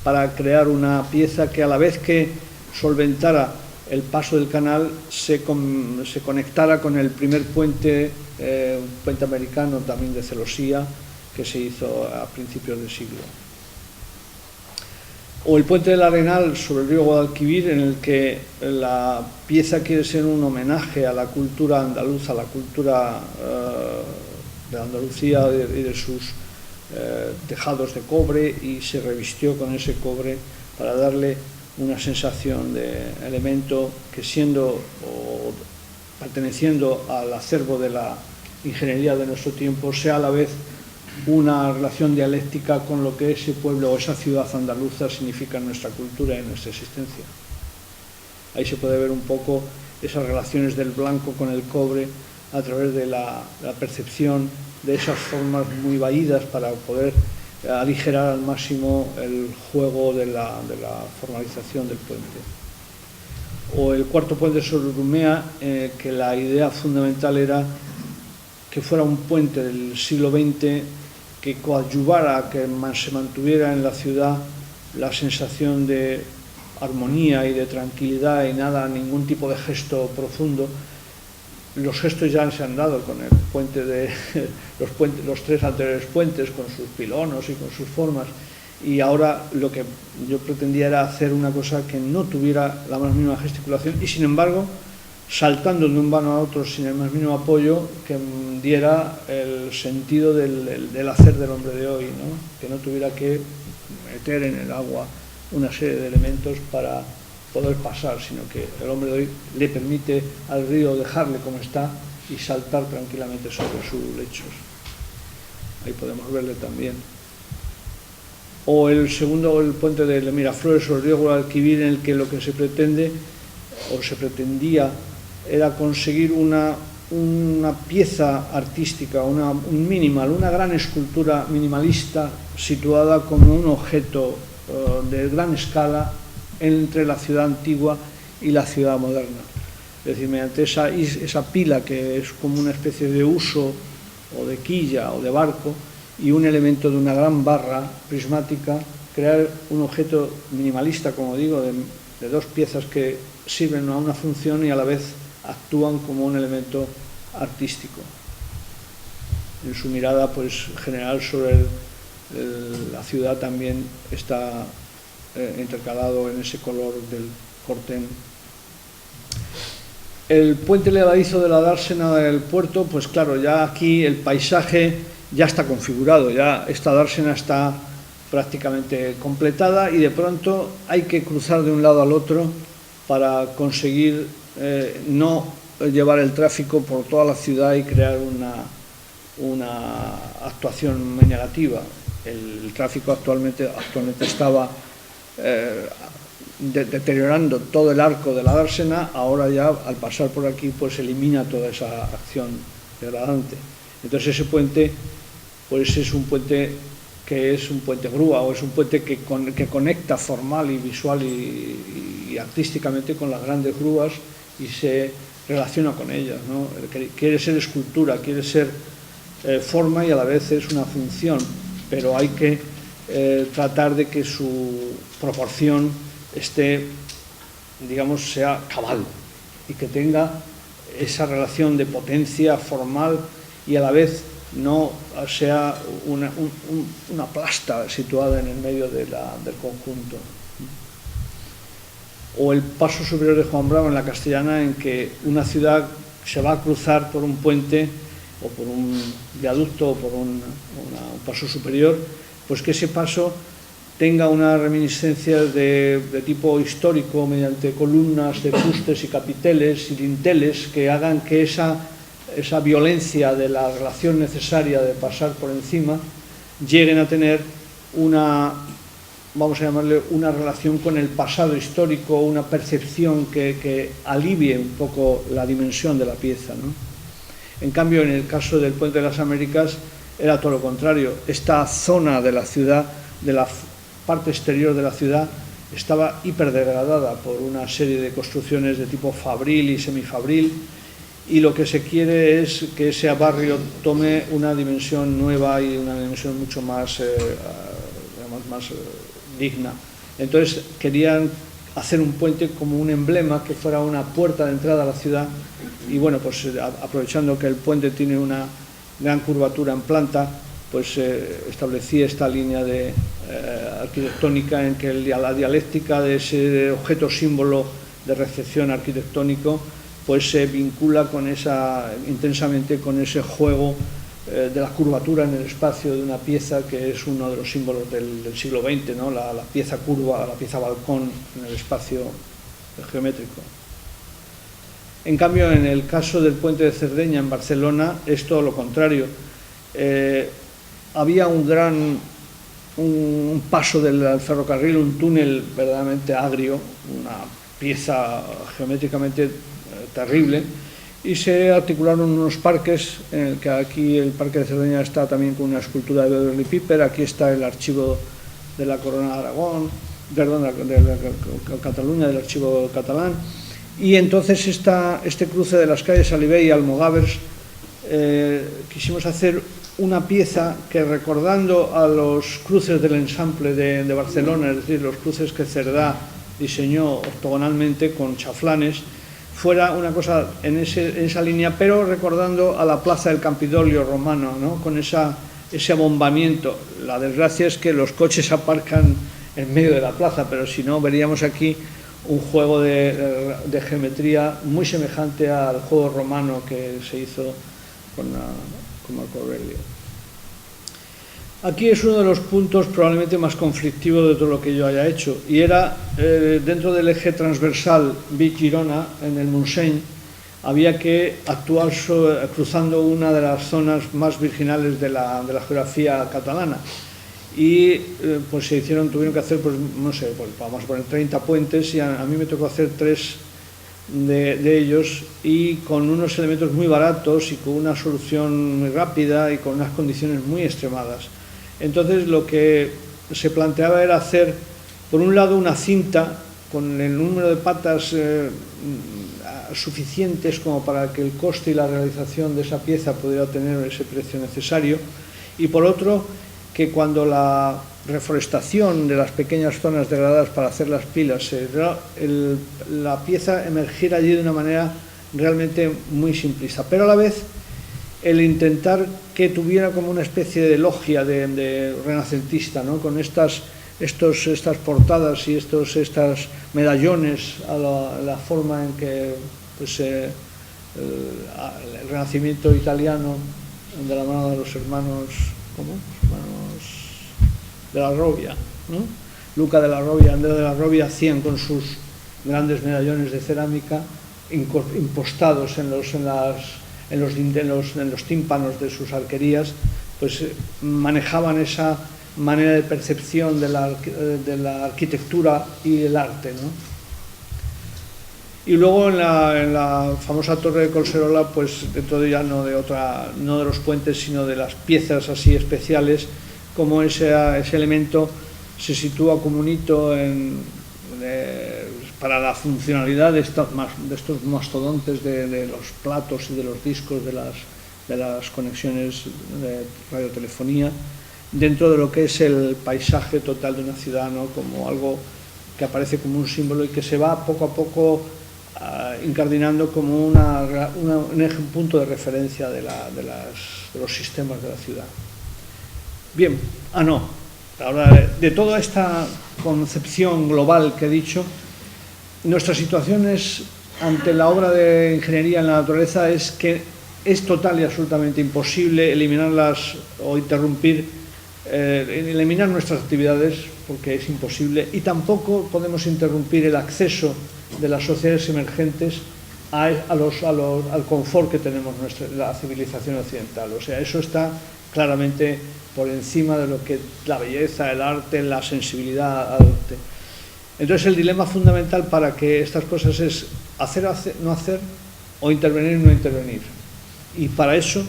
para crear una pieza que, a la vez que solventara el paso del canal, se conectara con el primer puente, un puente americano también de celosía, que se hizo a principios del siglo. O el puente del Arenal sobre el río Guadalquivir, en el que la pieza quiere ser un homenaje a la cultura andaluza, a la cultura de Andalucía y de sus tejados de cobre, y se revistió con ese cobre para darle una sensación de elemento que, siendo o perteneciendo al acervo de la ingeniería de nuestro tiempo, sea a la vez una relación dialéctica con lo que ese pueblo o esa ciudad andaluza significa en nuestra cultura y en nuestra existencia. Ahí se puede ver un poco esas relaciones del blanco con el cobre a través de la percepción de esas formas muy vaídas, para poder aligerar al máximo el juego de la formalización del puente. O el cuarto puente sobre Urumea, que la idea fundamental era que fuera un puente del siglo XX que coadyuvara a que se mantuviera en la ciudad la sensación de armonía y de tranquilidad, y ningún tipo de gesto profundo. Los gestos ya se han dado con el puente los tres anteriores puentes, con sus pilonos y con sus formas, y ahora lo que yo pretendía era hacer una cosa que no tuviera la más mínima gesticulación, y sin embargo saltando de un vano a otro sin el más mínimo apoyo, que diera el sentido del hacer del hombre de hoy, ¿no? Que no tuviera que meter en el agua una serie de elementos para poder pasar, sino que el hombre de hoy le permite al río dejarle como está y saltar tranquilamente sobre sus lechos. Ahí podemos verle también. O el segundo, el puente de Miraflores sobre el río Guadalquivir, en el que lo que se pretende o se pretendía era conseguir una pieza artística, un minimal, una gran escultura minimalista situada como un objeto de gran escala entre la ciudad antigua y la ciudad moderna. Es decir, mediante esa pila que es como una especie de uso o de quilla o de barco y un elemento de una gran barra prismática, crear un objeto minimalista, como digo, de dos piezas que sirven a una función y a la vez actúan como un elemento artístico. En su mirada pues, general sobre la ciudad también está intercalado en ese color del corten. El puente levadizo de la dársena del puerto, pues claro, ya aquí el paisaje ya está configurado, ya esta dársena está prácticamente completada y de pronto hay que cruzar de un lado al otro para conseguir no llevar el tráfico por toda la ciudad y crear una actuación negativa. El tráfico actualmente estaba deteriorando todo el arco de la dársena, ahora ya al pasar por aquí pues elimina toda esa acción degradante. Entonces ese puente pues es un puente que es un puente grúa o es un puente que conecta formal y visual y artísticamente con las grandes grúas y se relaciona con ellas, ¿no? Quiere ser escultura, quiere ser forma y a la vez es una función, pero hay que tratar de que su proporción esté, digamos, sea cabal y que tenga esa relación de potencia formal y a la vez no sea una plasta situada en el medio del conjunto. O el paso superior de Juan Bravo en la Castellana, en que una ciudad se va a cruzar por un puente o por un viaducto o por un paso superior, pues que ese paso tenga una reminiscencia de tipo histórico mediante columnas de fustes y capiteles y dinteles que hagan que esa violencia de la relación necesaria de pasar por encima lleguen a tener vamos a llamarle una relación con el pasado histórico, una percepción que alivie un poco la dimensión de la pieza, ¿no? En cambio, en el caso del Puente de las Américas era todo lo contrario. Esta zona de la ciudad, de la parte exterior de la ciudad, estaba hiperdegradada por una serie de construcciones de tipo fabril y semifabril, y lo que se quiere es que ese barrio tome una dimensión nueva y una dimensión mucho más, más digna. Entonces querían hacer un puente como un emblema que fuera una puerta de entrada a la ciudad y bueno, pues aprovechando que el puente tiene una gran curvatura en planta, pues establecí esta línea arquitectónica en que la dialéctica de ese objeto símbolo de recepción arquitectónico pues se vincula intensamente con ese juego de la curvatura en el espacio de una pieza que es uno de los símbolos del siglo XX, ¿no? La pieza curva, la pieza balcón en el espacio geométrico. En cambio, en el caso del puente de Cerdeña en Barcelona es todo lo contrario. Había un paso del ferrocarril, un túnel verdaderamente agrio, una pieza geométricamente terrible, y se articularon unos parques, en el que aquí el Parque de Cerdeña está también con una escultura de Beverly Piper, aquí está el archivo de la Corona de Aragón, perdón, de Cataluña, del archivo catalán, y entonces este cruce de las calles Alibey y Almogàvers quisimos hacer una pieza que, recordando a los cruces del ensamble de Barcelona, es decir, los cruces que Cerdá diseñó octogonalmente con chaflanes, fuera una cosa en esa línea, pero recordando a la plaza del Campidoglio romano, ¿no? Con ese abombamiento. La desgracia es que los coches aparcan en medio de la plaza, pero si no, veríamos aquí un juego de geometría muy semejante al juego romano que se hizo con Marco Aurelio. Aquí es uno de los puntos probablemente más conflictivos de todo lo que yo haya hecho, y era dentro del eje transversal Vic-Girona, en el Montseny, había que actuar cruzando una de las zonas más virginales de la geografía catalana, y pues tuvieron que hacer, pues no sé, pues, vamos a poner 30 puentes, y a mí me tocó hacer 3 de ellos, y con unos elementos muy baratos y con una solución muy rápida y con unas condiciones muy extremadas. Entonces lo que se planteaba era hacer, por un lado, una cinta con el número de patas suficientes como para que el coste y la realización de esa pieza pudiera tener ese precio necesario, y por otro, que cuando la reforestación de las pequeñas zonas degradadas para hacer las pilas, la pieza emergiera allí de una manera realmente muy simplista, pero a la vez el intentar que tuviera como una especie de logia de renacentista, ¿no? Con estas portadas y estos medallones a la forma en que pues, el Renacimiento italiano, de la mano de los hermanos, ¿cómo? Hermanos de la Robbia, ¿no? Luca de la Robbia, Andrea de la Robbia, hacían con sus grandes medallones de cerámica impostados en los tímpanos de sus arquerías, pues manejaban esa manera de percepción de la arquitectura y el arte, ¿no? Y luego en la famosa torre de Collserola, pues dentro de ya no de los puentes, sino de las piezas así especiales, como ese elemento se sitúa como un hito para la funcionalidad de estos mastodontes de los platos y de los discos de las conexiones de radiotelefonía, dentro de lo que es el paisaje total de una ciudad, ¿no? Como algo que aparece como un símbolo y que se va poco a poco incardinando como un punto de referencia de los sistemas de la ciudad. Bien, ahora de toda esta concepción global que he dicho, nuestra situación ante la obra de ingeniería en la naturaleza es que es total y absolutamente imposible eliminarlas o eliminar nuestras actividades, porque es imposible, y tampoco podemos interrumpir el acceso de las sociedades emergentes al confort que tenemos la civilización occidental. O sea, eso está claramente por encima de lo que la belleza, el arte, la sensibilidad al arte. Entonces el dilema fundamental para que estas cosas es hacer, no hacer, o intervenir, no intervenir. Y para eso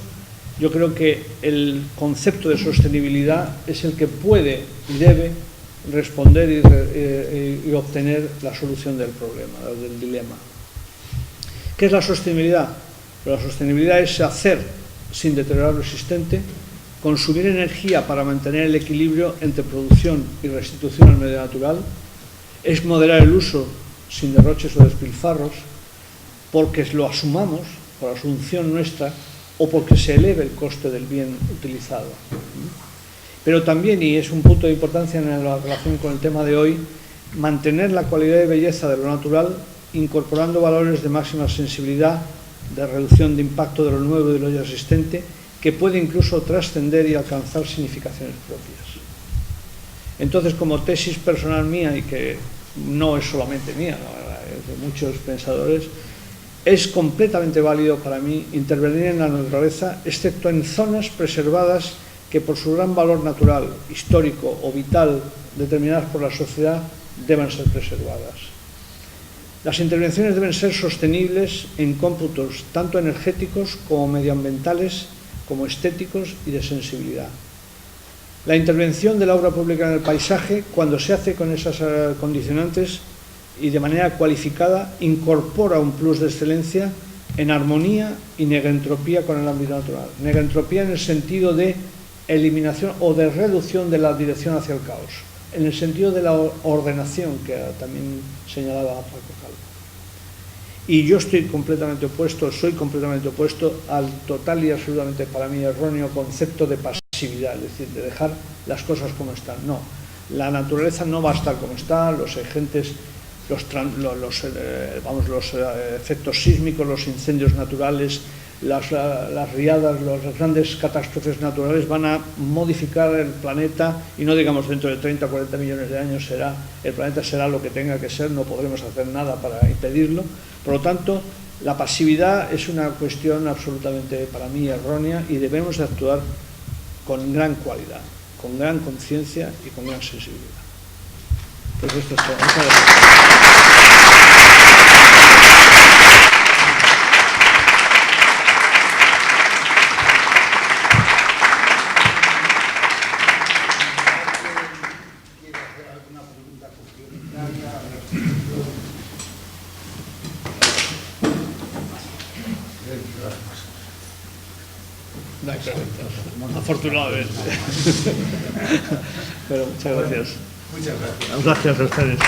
yo creo que el concepto de sostenibilidad es el que puede y debe responder y obtener la solución del problema, del dilema. ¿Qué es la sostenibilidad? La sostenibilidad es hacer sin deteriorar lo existente, consumir energía para mantener el equilibrio entre producción y restitución al medio natural, es moderar el uso sin derroches o despilfarros, porque lo asumamos por asunción nuestra o porque se eleve el coste del bien utilizado. Pero también, y es un punto de importancia en la relación con el tema de hoy, mantener la cualidad de belleza de lo natural, incorporando valores de máxima sensibilidad, de reducción de impacto de lo nuevo y de lo ya existente, que puede incluso trascender y alcanzar significaciones propias. Entonces, como tesis personal mía, y que no es solamente mía, ¿no? Es de muchos pensadores, es completamente válido para mí intervenir en la naturaleza, excepto en zonas preservadas que por su gran valor natural, histórico o vital determinadas por la sociedad deban ser preservadas. Las intervenciones deben ser sostenibles en cómputos tanto energéticos como medioambientales, como estéticos y de sensibilidad. La intervención de la obra pública en el paisaje, cuando se hace con esas condicionantes y de manera cualificada, incorpora un plus de excelencia en armonía y negentropía con el ámbito natural. Negentropía en el sentido de eliminación o de reducción de la dirección hacia el caos, en el sentido de la ordenación que también señalaba Paco Calvo. Y yo soy completamente opuesto al total y absolutamente para mí erróneo concepto de pasividad, es decir, de dejar las cosas como están. No, la naturaleza no va a estar como está, los agentes, los efectos sísmicos, los incendios naturales, las riadas, las grandes catástrofes naturales van a modificar el planeta, y no digamos dentro de 30 o 40 millones de años el planeta será lo que tenga que ser, no podremos hacer nada para impedirlo. Por lo tanto, la pasividad es una cuestión absolutamente para mí errónea y debemos de actuar con gran cualidad, con gran conciencia y con gran sensibilidad. Pues esto es todo. Muchas gracias. Afortunadamente. Pero muchas gracias. Muchas gracias. Gracias a ustedes.